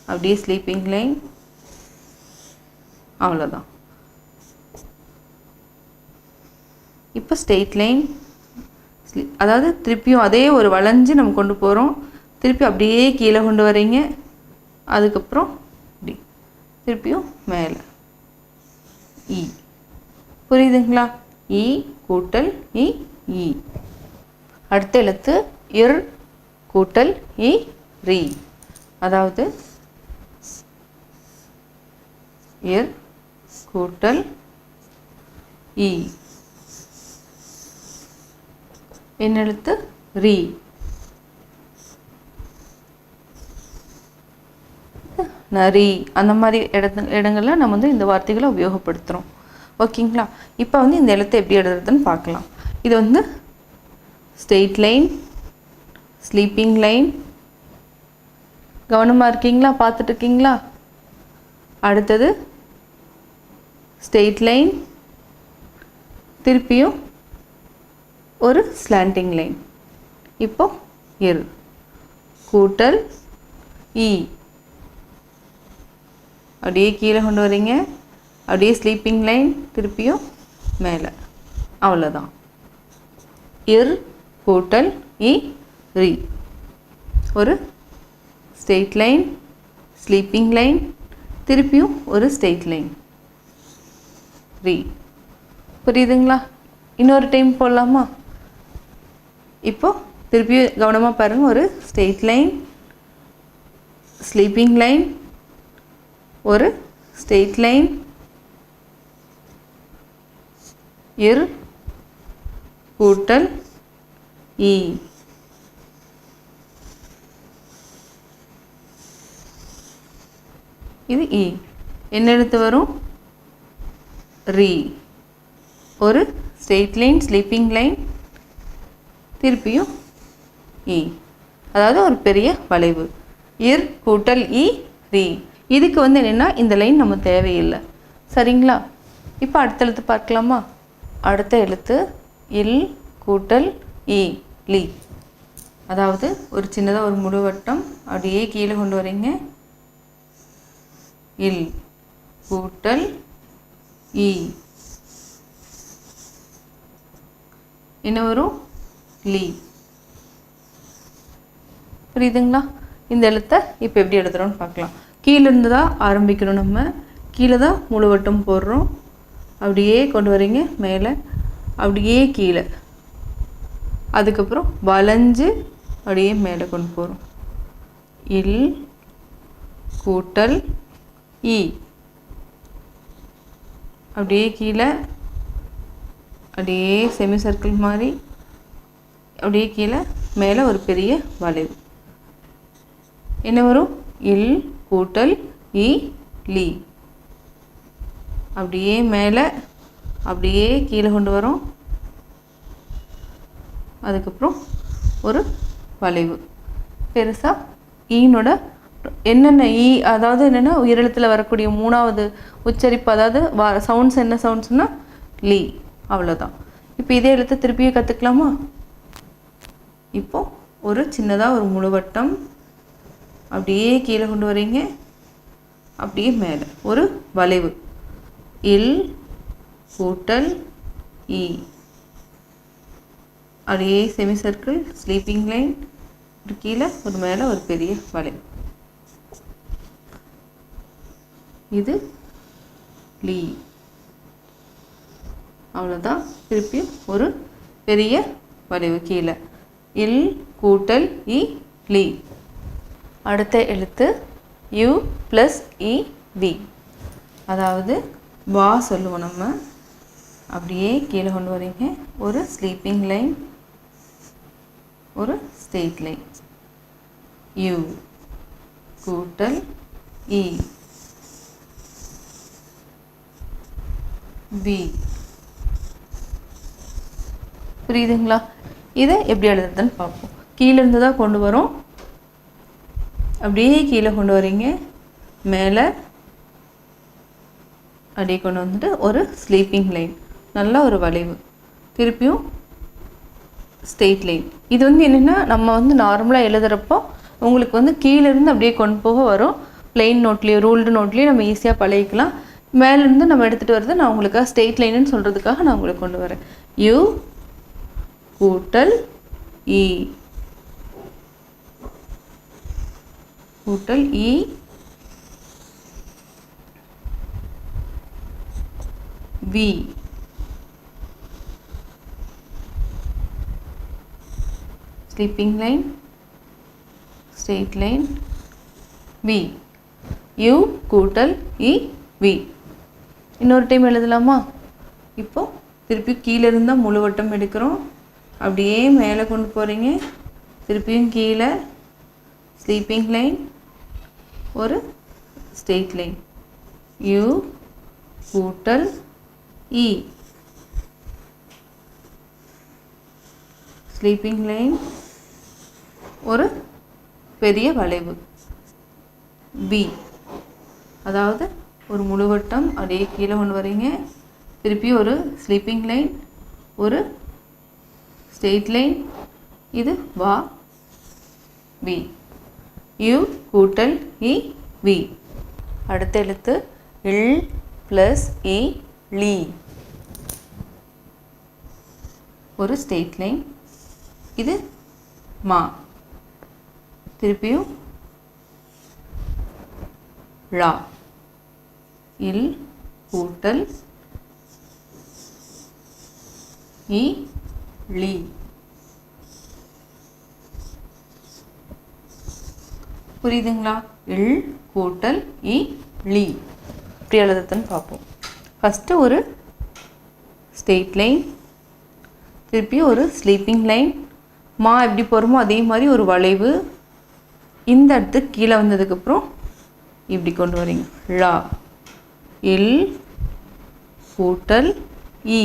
[SPEAKER 1] அப்படியே ஸ்லீப்பிங் லைன், அவ்வளோதான். இப்போ ஸ்ட்ரெயிட் லைன், அதாவது திருப்பியும் அதே ஒரு வளைஞ்சு நம்ம கொண்டு போகிறோம், திருப்பி அப்படியே கீழே கொண்டு வரீங்க, அதுக்கப்புறம் இப்படி திருப்பியும் மேலே இ. புரியுதுங்களா? இ கூட்டல் இ இ. அடுத்த எழுத்து இர் கூட்டல் இ ரி. அதாவது இர் கூட்டல் இ. என்ன எழுத்து? ரி. நரி, அந்த மாதிரி இடங்களில் நம்ம வந்து இந்த வார்த்தைகளை உபயோகப்படுத்துகிறோம். ஓகேங்களா? இப்போ வந்து இந்த எழுத்தை எப்படி எழுதுறதுன்னு பார்க்கலாம். இது வந்து ஸ்ட்ரெயிட் லைன், ஸ்லீப்பிங் லைன். கவனமாக இருக்கீங்களா? பார்த்துட்டு இருக்கீங்களா? அடுத்தது ஸ்ட்ரெயிட் லைன், திருப்பியும் ஒரு ஸ்லாண்டிங் லைன். இப்போ இர் கூட்டல் இ. அப்படியே கீழே கொண்டு வரீங்க, அப்படியே ஸ்லீப்பிங் லைன், திருப்பியும் மேலே, அவ்வளோதான். இர் கூட்டல் இ ரி. ஒரு ஸ்ட்ரெயிட் லைன், ஸ்லீப்பிங் லைன், திருப்பியும் ஒரு ஸ்ட்ரெயிட் லைன், ரீ. புரியுதுங்களா? இன்னொரு டைம் போடலாமா? இப்போது திருப்பியும் கவனமாக பாருங்கள். ஒரு ஸ்ட்ரெயிட் லைன், ஸ்லீப்பிங் லைன், ஒரு ஸ்ட்ரெயிட் லைன், இர் கூட்டல் இ. இது இ. என்ன எழுத்து வரும்? ரீ. ஒரு ஸ்ட்ரெயிட் லைன், ஸ்லீப்பிங் லைன், திருப்பியும் இ. அதாவது ஒரு பெரிய வளைவு. இர் கூட்டல் இ, ரீ. இதுக்கு வந்து என்னென்னா இந்த லைன் நம்ம தேவையில்லை. சரிங்களா? இப்போ அடுத்த எழுத்து பார்க்கலாமா? அடுத்த எழுத்து இல் கூட்டல் இ, லீ. அதாவது ஒரு சின்னதாக ஒரு முழுவட்டம் அப்படியே கீழே கொண்டு வரீங்க. இல் கூட்டல் இ. என்ன வரும்? லீ. புரியுதுங்களா? இந்த எழுத்தை இப்போ எப்படி எழுதுறோம்னு பார்க்கலாம். கீழேருந்து தான் ஆரம்பிக்கணும். நம்ம கீழே தான் முழுவட்டம் போடுறோம். அப்படியே கொண்டு வரீங்க மேலே, அப்படியே கீழே, அதுக்கப்புறம் வளைஞ்சு அப்படியே மேலே கொண்டு போகிறோம். இல் கூட்டல் இ. அப்படியே கீழே, அப்படியே செமி சர்க்கிள் மாதிரி, அப்படியே கீழே மேலே ஒரு பெரிய வளைவு. என்ன வரும்? இல் கூட்டல் இ, லீ. அப்படியே மேலே, அப்படியே கீழே கொண்டு வரோம். அதுக்கப்புறம் ஒரு வளைவு பெருசாக. ஈனோட என்னென்ன ஈ, அதாவது என்னென்னா உயிரெழுத்தில் வரக்கூடிய மூணாவது உச்சரிப்பு, அதாவது சவுண்ட்ஸ் என்ன சவுண்ட்ஸ்னால் லீ. அவ்வளோதான். இப்போ இதே எழுத்து திருப்பியும் கற்றுக்கலாமா? இப்போது ஒரு சின்னதாக ஒரு முழுவட்டம் அப்படியே கீழே கொண்டு வரீங்க. அப்படியே மேலே ஒரு வளைவு. இல் கூட்டல் இ. அப்படியே செமி சர்க்கிள், ஸ்லீப்பிங் லைன், ஒரு கீழே ஒரு மேலே ஒரு பெரிய வளைவு. இது லீ. அவ்வளோதான். திருப்பியும் ஒரு பெரிய வளைவு கீழே. இல் கூட்டல் இ, லீ. அடுத்த எழுத்து யு ப்ளஸ் இ, வி. அதாவது வா சொல்லுவோம் நம்ம. அப்படியே கீழே கொண்டு வரீங்க. ஒரு ஸ்லீப்பிங் லைன், ஒரு ஸ்ட்ரெயிட் லைன். யு கூட்டல் இ, வி. புரியுதுங்களா? இதை எப்படி எழுதுறதுன்னு பார்ப்போம். கீழேருந்து தான் கொண்டு வரோம். அப்படியே கீழே கொண்டு வரீங்க. மேலே அப்படியே கொண்டு வந்துட்டு ஒரு ஸ்லீப்பிங் லைன், நல்லா ஒரு வளைவு, திருப்பியும் ஸ்ட்ரெயிட் லைன். இது வந்து என்னென்னா நம்ம வந்து நார்மலாக எழுதுகிறப்போ உங்களுக்கு வந்து கீழேருந்து அப்படியே கொண்டு போக வரும். பிளெயின் நோட்லேயோ ரூல்டு நோட்லேயோ நம்ம ஈஸியாக பழகிக்கலாம். மேலேருந்து நம்ம எடுத்துகிட்டு வரது நான் உங்களுக்காக ஸ்ட்ரெயிட் லைனுன்னு சொல்கிறதுக்காக நான் உங்களுக்கு கொண்டு வரேன். யூ கூட்டல் இ, கூட்டல் E, V. Sleeping line, straight line, V. U கூட்டல் இ, வி. இன்னொரு டைம் எழுதலாமா? இப்போது திருப்பி கீழே இருந்தால் முழுவட்டம் எடுக்கிறோம். அப்படியே மேலே கொண்டு போகிறீங்க. திருப்பியும் கீழே ஸ்லீப்பிங் லைன், ஒரு ஸ்ட்ரெயிட் லைன். யூ கூட்டல் இ, ஸ்லீப்பிங் லைன், ஒரு பெரிய வளைவு வி. அதாவது ஒரு முழுவட்டம் அப்படியே கீழே கொண்டு வரீங்க. திருப்பி ஒரு ஸ்லீப்பிங் லைன், ஒரு ஸ்ட்ரெயிட் லைன், இது வா, வி. யூ கூட்டல் இ, வி. அடுத்த எழுத்து இல் ப்ளஸ் இ, லீ. ஒரு ஸ்ட்ரெயிட் லைன், இது மா. திருப்பியும் ழா. இல் கூட்டல் இ லி. புரியுதுங்களா? இல் கூட்டல் இ லி இப்படி எழுதுறதுன்னு பார்ப்போம். ஃபஸ்ட்டு ஒரு ஸ்ட்ரெயிட் லைன், திருப்பி ஒரு ஸ்லீப்பிங் லைன், மா எப்படி போகிறோமோ அதே மாதிரி ஒரு வளைவு. இந்த இடத்துக்கு கீழே வந்ததுக்கப்புறம் இப்படி கொண்டு வரீங்க. ழா இல் கூட்டல் இ.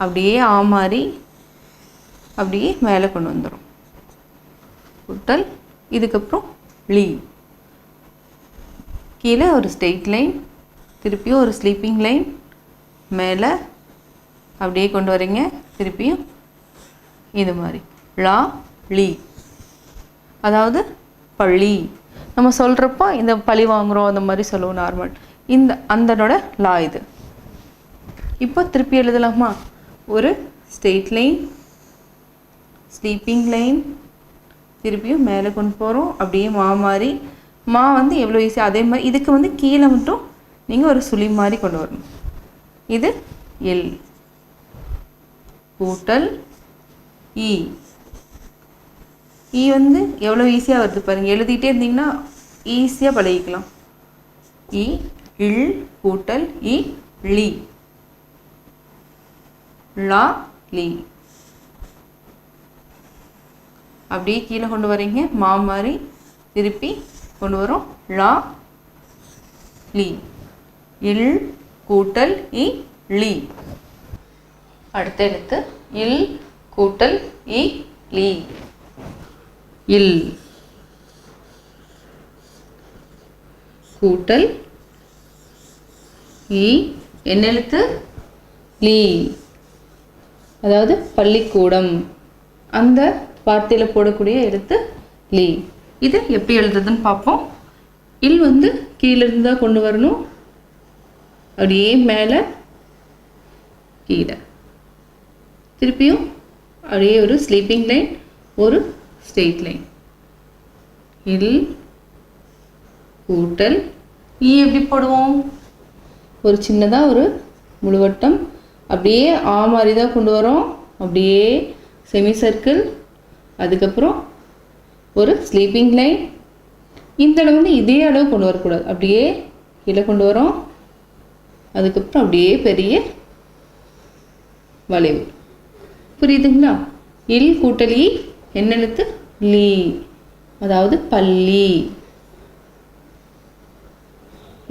[SPEAKER 1] அப்படியே ஆ மாதிரி அப்படியே மேலே கொண்டு வந்துடும். கூட்டல் இதுக்கப்புறம் லி. கீழே ஒரு ஸ்ட்ரெயிட் லைன், திருப்பியும் ஒரு ஸ்லீப்பிங் லைன், மேலே அப்படியே கொண்டு வரீங்க. திருப்பியும் இது மாதிரி லா லி. அதாவது பள்ளி நம்ம சொல்கிறப்போ இந்த பழி வாங்குகிறோம் அந்த மாதிரி சொல்லுவோம் நார்மல். அந்தனோட லா இது. இப்போ திருப்பி எழுதலாமா? ஒரு ஸ்ட்ரெயிட் லைன், ஸ்லீப்பிங் லைன், திருப்பியும் மேலே கொண்டு போகிறோம். அப்படியே மா மாதிரி. மா வந்து எவ்வளோ ஈஸியாக அதே மாதிரி இதுக்கு கீழே மட்டும் நீங்கள் ஒரு சுழி மாதிரி கொண்டு வரணும். இது எல் கூட்டல் இ. இ எவ்வளோ ஈஸியாக வருது பாருங்கள். எழுதிட்டே இருந்தீங்கன்னா ஈஸியாக பழகிக்கலாம். இ இல் கூட்டல் இ லி. லா லி. அப்படியே கீழே கொண்டு வரீங்க மா மாதிரி. திருப்பி கொண்டு வரோம் லா லி. இல் கூட்டல் இ லி. அடுத்த எழுத்து இல் கூட்டல் இ லி. இல் கூட்டல் இ என்ன எழுத்து? லி. அதாவது பள்ளிக்கூடம் அந்த வார்த்தையில் போடக்கூடிய எழுத்து லி. இது எப்படி எழுதுறதுன்னு பார்ப்போம். இல் கீழேருந்து தான் கொண்டு வரணும். அப்படியே மேலே கீழே. திருப்பியும் அப்படியே ஒரு ஸ்லீப்பிங் லைன், ஒரு ஸ்ட்ரெயிட் லைன். இல் கூட்டல் இ எப்படி போடுவோம்? ஒரு சின்னதாக ஒரு முழுவட்டம் அப்படியே ஆ மாதிரி தான் கொண்டு வரோம். அப்படியே செமி சர்க்கிள், அதுக்கப்புறம் ஒரு ஸ்லீப்பிங் லைன். இந்த அளவு இதே அளவு கொண்டு வரக்கூடாது. அப்படியே கீழே கொண்டு வரோம். அதுக்கப்புறம் அப்படியே பெரிய வளைவு. புரியுதுங்களா? இல் கூட்டல் இ என்ன எழுத்து? லி. அதாவது பள்ளி.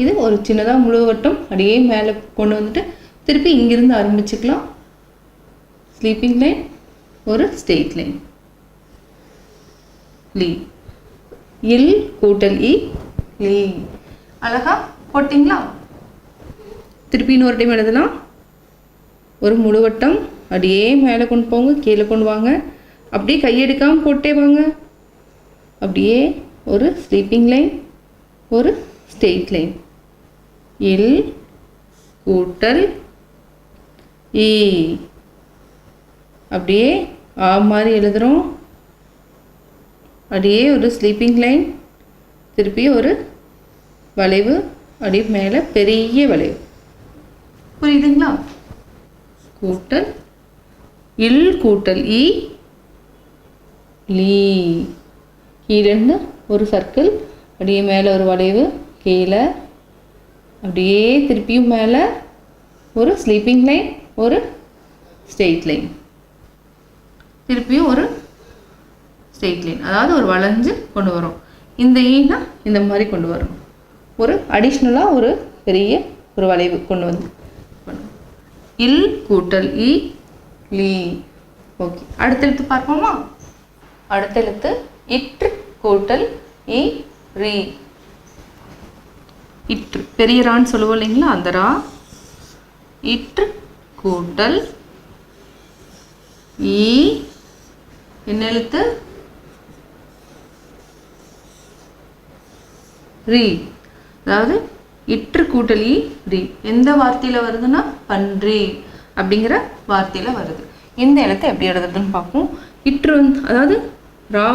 [SPEAKER 1] இது ஒரு சின்னதாக முழுவட்டம் அப்படியே மேலே கொண்டு வந்துட்டு திருப்பி இங்கிருந்து ஆரம்பிச்சுக்கலாம். ஸ்லீப்பிங் லைன், ஒரு ஸ்ட்ரெயிட் லைன். லி. இல் கூட்டல் இ லி. அழகா போட்டிங்களா? திருப்பி இன்னொரு டைம் எழுதலாம். ஒரு முழுவட்டம் அப்படியே மேலே கொண்டு போங்க, கீழே கொண்டு வாங்க. அப்படியே கையெடுக்காமல் போட்டே வாங்க. அப்படியே ஒரு ஸ்லீப்பிங் லைன், ஒரு ஸ்ட்ரெயிட் லைன். இல் கூட்டல் இ. அப்படியே ஆ மாதிரி எழுதுகிறோம். அப்படியே ஒரு ஸ்லீப்பிங் லைன், திருப்பி ஒரு வளைவு, அப்படியே மேலே பெரிய வளைவு. புரியுதுங்களா? கூட்டல் இல் கூட்டல் இ லி. கீழேருந்து ஒரு சர்க்கிள், அப்படியே மேலே ஒரு வளைவு, கீழே அப்படியே திருப்பியும் மேலே ஒரு ஸ்லீப்பிங் லைன், ஒரு ஸ்ட்ரெயிட் லைன், திருப்பியும் ஒரு ஸ்ட்ரெயிட் லைன். அதாவது ஒரு வளைஞ்சு கொண்டு வரும். இந்த ஈனா இந்த மாதிரி கொண்டு வரணும். ஒரு அடிஷ்னலாக ஒரு பெரிய ஒரு வளைவு கொண்டு வந்து இல் கூட்டல் இ லி. ஓகே, அடுத்த எழுத்து பார்ப்போமா? அடுத்த எழுத்து இற்று கூட்டல் இ ரி. இற்று பெரிய ரான்னு சொல்லுவோம் இல்லைங்களா, அந்த ரா. இற்று கூட்டல் இ என்ன எழுத்து? ரி. அதாவது இற்று கூட்டல் இ ரி எந்த வார்த்தையில் வருதுன்னா பன்றி அப்படிங்கிற வார்த்தையில் வருது. இந்த எழுத்தை எப்படி எழுதுறதுன்னு பார்ப்போம். இற்று அதாவது ரா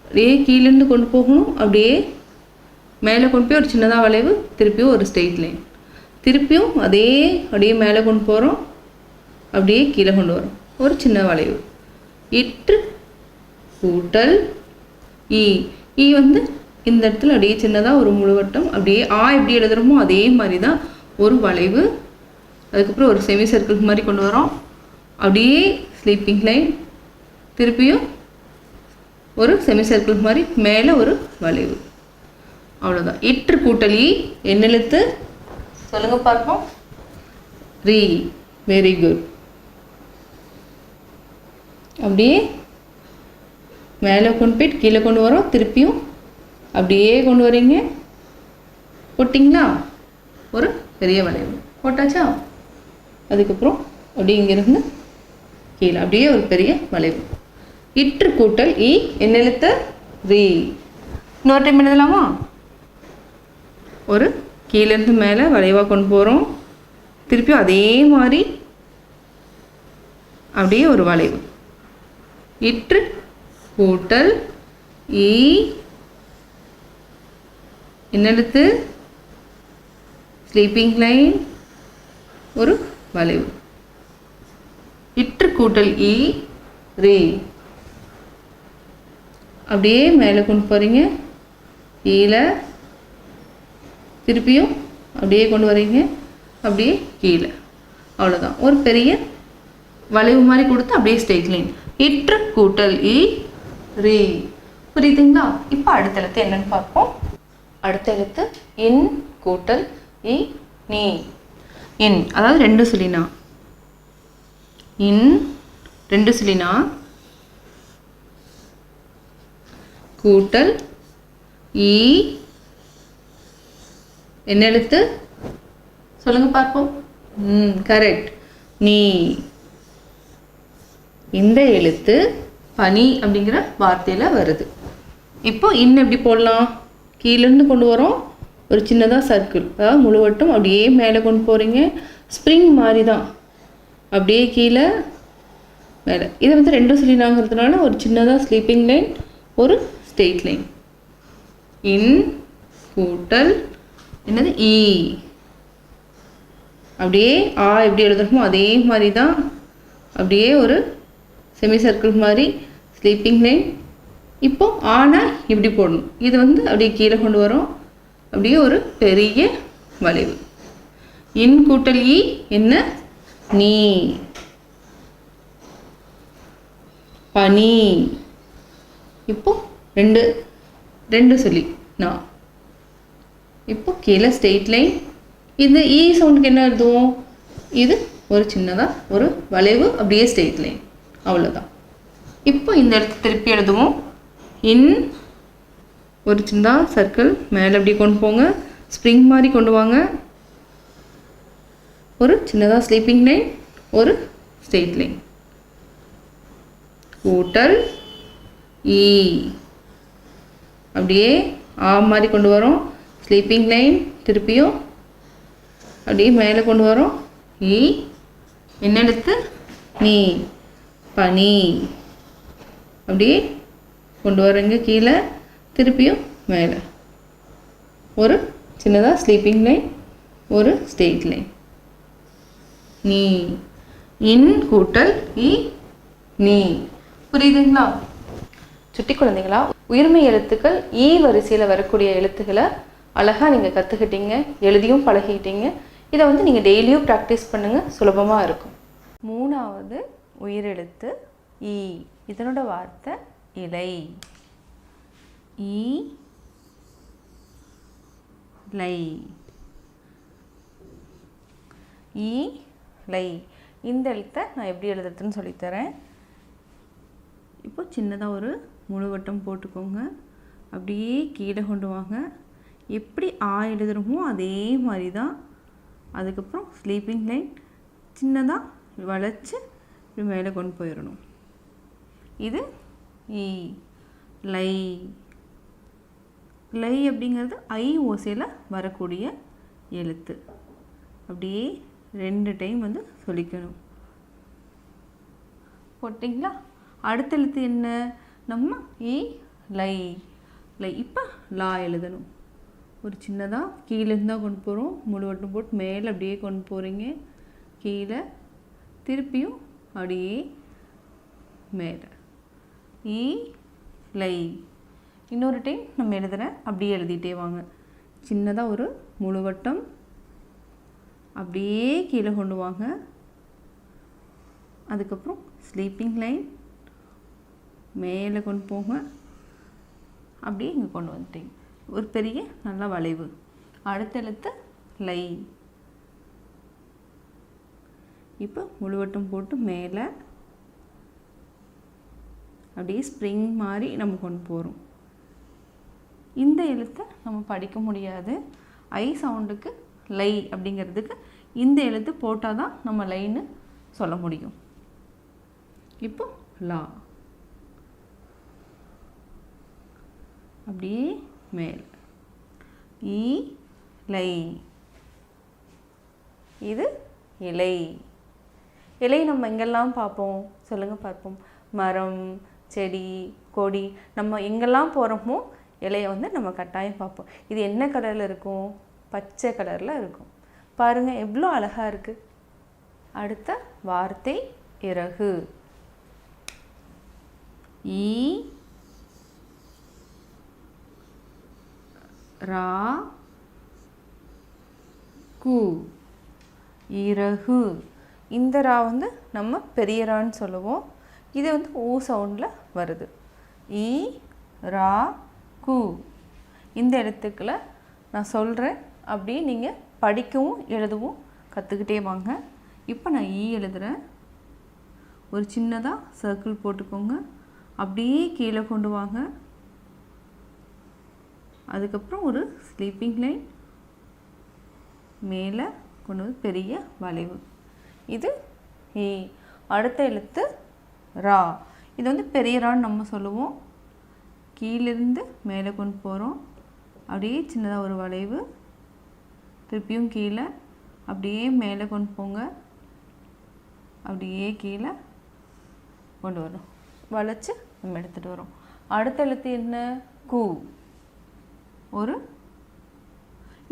[SPEAKER 1] அப்படியே கீழேருந்து கொண்டு போகணும், அப்படியே மேலே கொண்டு போய் ஒரு சின்னதாக வளைவு, திருப்பியும் ஒரு ஸ்ட்ரெயிட் லைன், திருப்பியும் அதே அப்படியே மேலே கொண்டு போகிறோம், அப்படியே கீழே கொண்டு வரோம், ஒரு சின்ன வளைவு. இற்று கூட்டல் ஈ. ஈ வந்து இந்த இடத்துல அப்படியே சின்னதாக ஒரு முழுவட்டம், அப்படியே எப்படி எழுதுகிறோமோ அதே மாதிரி தான் ஒரு வளைவு. அதுக்கப்புறம் ஒரு செமி சர்க்கிள் மாதிரி கொண்டு வரோம், அப்படியே ஸ்லீப்பிங் லைன், திருப்பியும் ஒரு செமி சர்க்கிள் மாதிரி மேலே ஒரு வளைவு. அவ்வளோதான். இற்று கூட்டல் ஈ என்ன எழுத்து சொல்லுங்கள் பார்ப்போம். ரீ. Very good. அப்படியே மேலே கொண்டு போயிட்டு கீழே கொண்டு வரோம், திருப்பியும் அப்படியே கொண்டு வரீங்க, போட்டிங்களா, ஒரு பெரிய வளைவு போட்டாச்சா. அதுக்கப்புறம் அப்படியே இங்கேருந்து கீழே அப்படியே ஒரு பெரிய வளைவு. இற்று கூட்டல் ஈ என்ன எழுத்து ரீ. இன்னொரு டைம் எழுதலாமா? ஒரு கீழேருந்து மேலே வளைவாக கொண்டு போகிறோம், திருப்பியும் அதே மாதிரி அப்படியே ஒரு வளைவு. இற்று கூட்டல் ஈ என்ன எழுத்து ஸ்லீப்பிங் லைன், ஒரு வளைவு. இற்று கூட்டல் ஈ ரீ. அப்படியே மேலே கொண்டு போகிறீங்க, கீழே, திருப்பியும் அப்படியே கொண்டு வரீங்க, அப்படியே கீழே. அவ்வளோதான். ஒரு பெரிய வளைவு மாதிரி கொடுத்து அப்படியே ஸ்ட்ரெயிட் லைன். இற்று கூட்டல் ஈ ரீ. புரியுதுங்களா? இப்போ அடுத்த எழுத்து என்னன்னு பார்ப்போம். அடுத்த எழுத்து இன் கூட்டல் இ நீ. இன் அதாவது ரெண்டு சுழினா, இன் ரெண்டு சுழினா கூட்டல் ஈ என்ன எழுத்து சொல்லுங்க பார்ப்போம். கரெக்ட், நீ. இந்த எழுத்து பனி அப்படிங்கிற வார்த்தையில் வருது. இப்போ இன்னும் எப்படி போடலாம்? கீழேருந்து கொண்டு வரோம், ஒரு சின்னதாக சர்க்கிள், அதாவது முழுவட்டம், அப்படியே மேலே கொண்டு போகிறீங்க, ஸ்ப்ரிங் மாதிரி தான், அப்படியே கீழே மேலே. இதை வந்து ரெண்டு சுழினாங்கிறதுனால ஒரு சின்னதாக ஸ்லீப்பிங் லைன், ஒரு ஸ்ட்ரெயிட் லைன். இன் கூட்டல் என்னது ஈ. அப்படியே எப்படி எழுதுறோமோ அதே மாதிரி தான், அப்படியே ஒரு செமி சர்க்கிள் மாதிரி ஸ்லீப்பிங் லைன். இப்போ ஆனா இப்படி போடணும், இது வந்து அப்படியே கீழே கொண்டு வரோம், அப்படியே ஒரு பெரிய வளைவு. இன் கூட்டல் ஈ என்ன நீ. பனி. இப்போ ரெண்டு ரெண்டு சொல்லி நான். இப்போ கீழே ஸ்ட்ரெயிட் லைன். இது ஈ சவுண்டுக்கு என்ன எழுதுவோம்? இது ஒரு சின்னதாக ஒரு வளைவு, அப்படியே ஸ்ட்ரெயிட் லைன். அவ்வளோதான். இப்போ இந்த இடத்து திருப்பி எழுதுவோம். இன் ஒரு சின்னதாக சர்க்கிள், மேலே அப்படி கொண்டு போங்க, ஸ்ப்ரிங் மாதிரி கொண்டு வாங்க, ஒரு சின்னதாக ஸ்லீப்பிங் லைன், ஒரு ஸ்ட்ரெயிட் லைன். கூட்டல் ஈ. அப்படியே மாதிரி கொண்டு வரோம், ஸ்லீப்பிங் லைன், திருப்பியும் அப்படியே மேலே கொண்டு வரோம், ஈ என்ன எழுத்து நீ. பனி. அப்படியே கொண்டு வரீங்க கீழே, திருப்பியும் மேலே, ஒரு சின்னதாக ஸ்லீப்பிங் லைன், ஒரு ஸ்ட்ரெயிட் லைன். நீ. இன் கூட்டல் இ நீ. புரியுதுங்களா? சுட்டி குழந்தைங்களா, உயிர்மை எழுத்துக்கள் ஈ வரிசையில் வரக்கூடிய எழுத்துக்களை அழகாக நீங்கள் கற்றுக்கிட்டீங்க, எழுதியும் பழகிட்டீங்க. இதை வந்து நீங்கள் டெய்லியும் ப்ராக்டிஸ் பண்ணுங்கள், சுலபமாக இருக்கும். மூணாவது உயிரெழுத்து ஈ. இதனோட வார்த்தை இலை. ஈ லை. ஈ லை. இந்த எழுத்தை நான் எப்படி எழுதுறதுன்னு சொல்லித்தரேன். இப்போ சின்னதாக ஒரு முழுவட்டம் போட்டுக்கோங்க, அப்படியே கீழே கொண்டு வாங்க, எப்படி எழுதுறோமோ அதே மாதிரி தான். அதுக்கப்புறம் ஸ்லீப்பிங் லைன் சின்னதாக வளைச்சி மேலே கொண்டு போயிடணும். இது ஈ லை. லை அப்படிங்கிறது ஐ ஓசையில் வரக்கூடிய எழுத்து. அப்படியே 2 டைம் வந்து சொல்லிக்கணும். போட்டிங்களா? அடுத்த எழுத்து என்ன? நம்ம ஈ லை லை. இப்போ லா எழுதணும். ஒரு சின்னதாக கீழேருந்து தான் கொண்டு போகிறோம். முழுவட்டம் போட்டு மேலே அப்படியே கொண்டு போகிறீங்க. கீழே திருப்பியும் அப்படியே மேலே. ஈ லை. இன்னொரு டைம் நம்ம எழுதுகிறேன். அப்படியே எழுதிட்டே வாங்க. சின்னதாக ஒரு முழுவட்டம் அப்படியே கீழே கொண்டு வாங்க. அதுக்கப்புறம் ஸ்லீப்பிங் லைன் மேலே கொண்டு போங்க. அப்படியே இங்கே கொண்டு வந்துட்டீங்க. ஒரு பெரிய நல்ல வளைவு. அடுத்த எழுத்து லை. இப்போ முழுவட்டம் போட்டு மேலே அப்படியே ஸ்ப்ரிங் மாதிரி நம்ம கொண்டு போகிறோம். இந்த எழுத்தை நம்ம படிக்க முடியாது. ஐ சவுண்டுக்கு லை அப்படிங்கிறதுக்கு இந்த எழுத்து போட்டால் தான் நம்ம லைன்னு சொல்ல முடியும். இப்போ லா அப்படியே மேல். ஈ லை. இது இலை. இலை நம்ம எங்கெல்லாம் பார்ப்போம் சொல்லுங்கள் பார்ப்போம். மரம், செடி, கொடி, நம்ம எங்கெல்லாம் போகிறோமோ இலையை வந்து நம்ம கட்டாயம் பார்ப்போம். இது என்ன கலரில் இருக்கும்? பச்சை கலரில் இருக்கும். பாருங்கள் எவ்வளோ அழகாக இருக்குது. அடுத்த வார்த்தை இறகு. ஈ ரா கு இறகு. இந்த ரா வந்து நம்ம பெரிய ரான்னு சொல்லுவோம். இது வந்து ஊ சவுண்டில் வருது. ஈ ரா கு. இந்த எழுத்துக்களை நான் சொல்கிறேன். அப்படியே நீங்கள் படிக்கவும் எழுதவும் கற்றுக்கிட்டே வாங்க. இப்போ நான் ஈ எழுதுகிறேன். ஒரு சின்னதாக சர்க்கிள் போட்டுக்கோங்க. அப்படியே கீழே கொண்டு வாங்க. அதுக்கப்புறம் ஒரு ஸ்லீப்பிங் லைன் மேலே கொண்டு வந்து பெரிய வளைவு. இது ஈ. அடுத்த எழுத்து ரா. இது வந்து பெரிய ரான்னு நம்ம சொல்லுவோம். கீழிருந்து மேலே கொண்டு போகிறோம். அப்படியே சின்னதாக ஒரு வளைவு. திருப்பியும் கீழே அப்படியே மேலே கொண்டு போங்க. அப்படியே கீழே கொண்டு வரோம். வளைச்சி நம்ம எடுத்துகிட்டு வரோம். அடுத்த எழுத்து என்ன? கு. ஒரு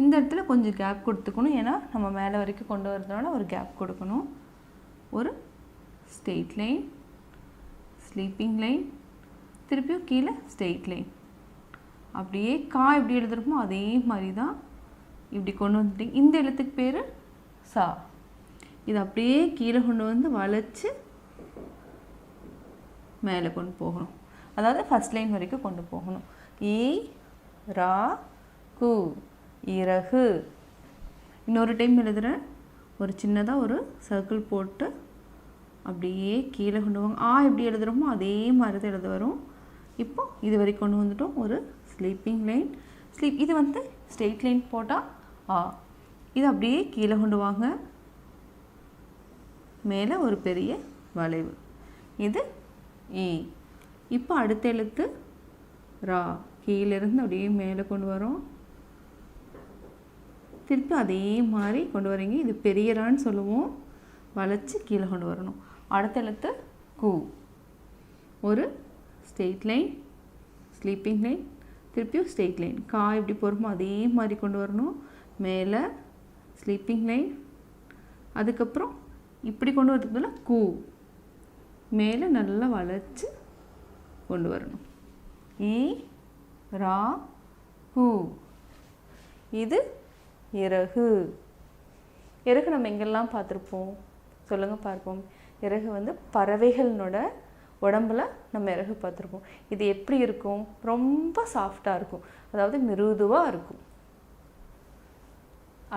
[SPEAKER 1] இந்த இடத்துல கொஞ்சம் கேப் கொடுத்துக்கணும். ஏன்னா நம்ம மேலே வரைக்கும் கொண்டு வரதுனால ஒரு கேப் கொடுக்கணும். ஒரு ஸ்ட்ரெயிட் லைன், ஸ்லீப்பிங் லைன், திருப்பியும் கீழே ஸ்ட்ரெயிட் லைன். அப்படியே கா எப்படி எழுதுறோமோ அதே மாதிரி தான் இப்படி கொண்டு வந்துட்டீங்க. இந்த எழுத்துக்கு பேர் சா. இது அப்படியே கீழே கொண்டு வந்து வளைச்சி மேலே கொண்டு போகணும். அதாவது ஃபஸ்ட் லைன் வரைக்கும் கொண்டு போகணும். ஈ ரா கு இறகு. இன்னொரு டைம் எழுதுகிறேன். ஒரு சின்னதாக ஒரு சர்க்கிள் போட்டு அப்படியே கீழே கொண்டு வாங்க. ஆ எப்படி எழுதுகிறோமோ அதே மாதிரி தான் எழுத வரும். இப்போ இது வரைக்கும் கொண்டு வந்துட்டோம். ஒரு ஸ்லீப்பிங் லைன், இது வந்து ஸ்ட்ரெயிட் லைன் போட்டால் ஆ. இது அப்படியே கீழே கொண்டு வாங்க. மேலே ஒரு பெரிய வளைவு. இது ஈ. இப்போ அடுத்த எழுத்து ரா. கீழேருந்து அப்படியே மேலே கொண்டு வரோம். திருப்பி அதே மாதிரி கொண்டு வரீங்க. இது பெரிய ரான்னு சொல்லுவோம். வளைச்சி கீழே கொண்டு வரணும். அடுத்த எழுத்து கு. ஒரு ஸ்ட்ரெயிட் லைன், ஸ்லீப்பிங் லைன், திருப்பியும் ஸ்ட்ரெயிட் லைன். கா எப்படி போகிறோமோ அதே மாதிரி கொண்டு வரணும். மேலே ஸ்லீப்பிங் லைன், அதுக்கப்புறம் இப்படி கொண்டு வரதுக்குள்ள கு. மேலே நல்லா வளைச்சி கொண்டு வரணும். ஈ ரா கு. இது இறகு. இறகு நம்ம எங்கெல்லாம் பார்த்துருப்போம் சொல்லுங்கள் பார்ப்போம். இறகு வந்து பறவைகளோட உடம்புல நம்ம இறகு பார்த்துருப்போம். இது எப்படி இருக்கும்? ரொம்ப சாஃப்டாக இருக்கும். அதாவது மிருதுவாக இருக்கும்.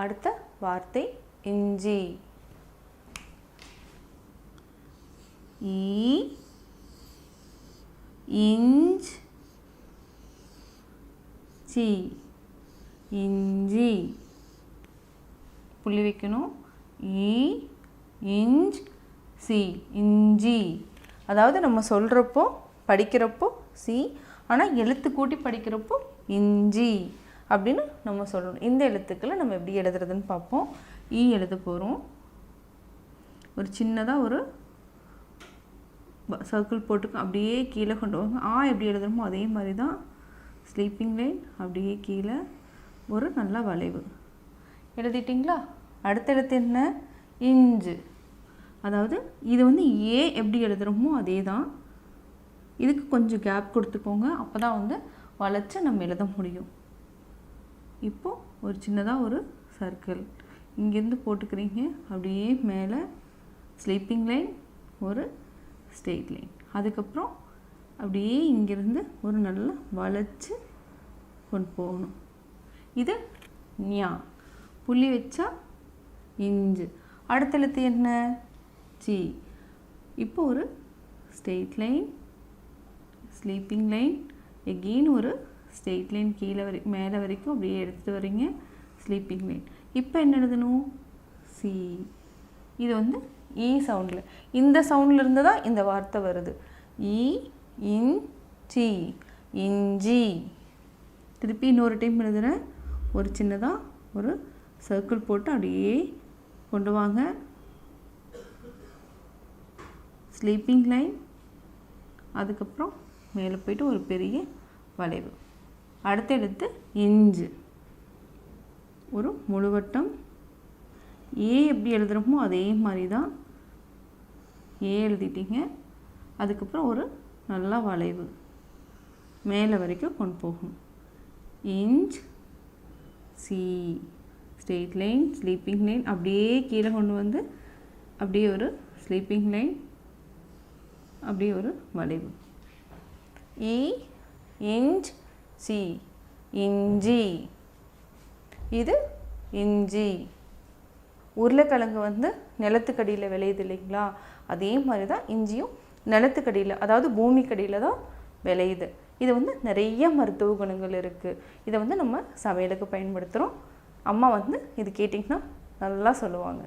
[SPEAKER 1] அடுத்த வார்த்தை இஞ்சி. ஈ இஞ்ச் சி. இஞ்சி. புள்ளி வைக்கணும். ஈ இஞ்ச் சி. இஞ்சி. அதாவது நம்ம சொல்கிறப்போ படிக்கிறப்போ சி, ஆனால் எழுத்து கூட்டி படிக்கிறப்போ இஞ்சி அப்படின்னு நம்ம சொல்லணும். இந்த எழுத்துக்களை நம்ம எப்படி எழுதுறதுன்னு பார்ப்போம். ஈ எழுத போகிறோம். ஒரு சின்னதாக ஒரு
[SPEAKER 2] சர்க்கிள் போட்டு அப்படியே கீழே கொண்டு வாங்க. எப்படி எழுதுறோமோ அதே மாதிரி தான் ஸ்லீப்பிங் லைன் அப்படியே கீழே ஒரு நல்ல வளைவு எழுதிட்டிங்களா? அடுத்த எழுத்து என்ன? இஞ்சு. அதாவது இது வந்து ஏ எப்படி எழுதுகிறோமோ அதே தான். இதுக்கு கொஞ்சம் கேப் கொடுத்துக்கோங்க, அப்போ தான் வந்து வளைச்சு நம்ம எழுத முடியும். இப்போது ஒரு சின்னதாக ஒரு சர்க்கிள் இங்கேருந்து போட்டுக்கிறீங்க. அப்படியே மேலே ஸ்லீப்பிங் லைன், ஒரு ஸ்ட்ரெயிட் லைன், அதுக்கப்புறம் அப்படியே இங்கேருந்து ஒரு நல்லா வளைச்சு கொண்டு போகணும். இது ஞா, புள்ளி வச்சா இஞ்சு. அடுத்த எழுத்து என்ன? சி. இப்போ ஒரு straight line, sleeping line, again ஒரு ஸ்ட்ரெயிட் லைன் கீழே மேலே வரைக்கும் அப்படியே எடுத்துகிட்டு வரீங்க, ஸ்லீப்பிங் லைன். இப்போ என்ன எழுதணும்? சி. இது வந்து ஈ சவுண்டில், இந்த சவுண்டில் இருந்து தான் இந்த வார்த்தை வருது. இ, இன், சி, இஞ்சி. திருப்பி இன்னொரு டைம் எழுதுகிறேன். ஒரு சின்னதாக ஒரு சர்க்கிள் போட்டு அப்படியே கொண்டு வாங்க, ஸ்லீப்பிங் லைன், அதுக்கப்புறம் மேலே போய்ட்டு ஒரு பெரிய வளைவு. அடுத்த எழுத்து இஞ்சு, ஒரு முழுவட்டம். ஏ எப்படி எழுதுகிறோமோ அதே மாதிரி தான் ஏ எழுதிட்டீங்க. அதுக்கப்புறம் ஒரு நல்லா வளைவு மேலே வரைக்கும் கொண்டு போகும். Inch, C, straight line, sleeping line, அப்படியே கீழே கொண்டு வந்து அப்படியே ஒரு ஸ்லீப்பிங் லைன், அப்படியே ஒரு வளைவு. இ, இஞ்ச், சி, இஞ்சி. இது இஞ்சி. உருளைக்கிழங்கு வந்து நிலத்துக்கடியில் விளையுது இல்லைங்களா? அதே மாதிரி தான் இஞ்சியும் நிலத்துக்கடியில், அதாவது பூமிக்கடியில் தான் விளையுது. இது வந்து நிறைய மருத்துவ குணங்கள் இருக்குது. இதை வந்து நம்ம சமையலுக்கு பயன்படுத்துகிறோம். அம்மா வந்து இது கேட்டிங்கன்னா நல்லா சொல்லுவாங்க.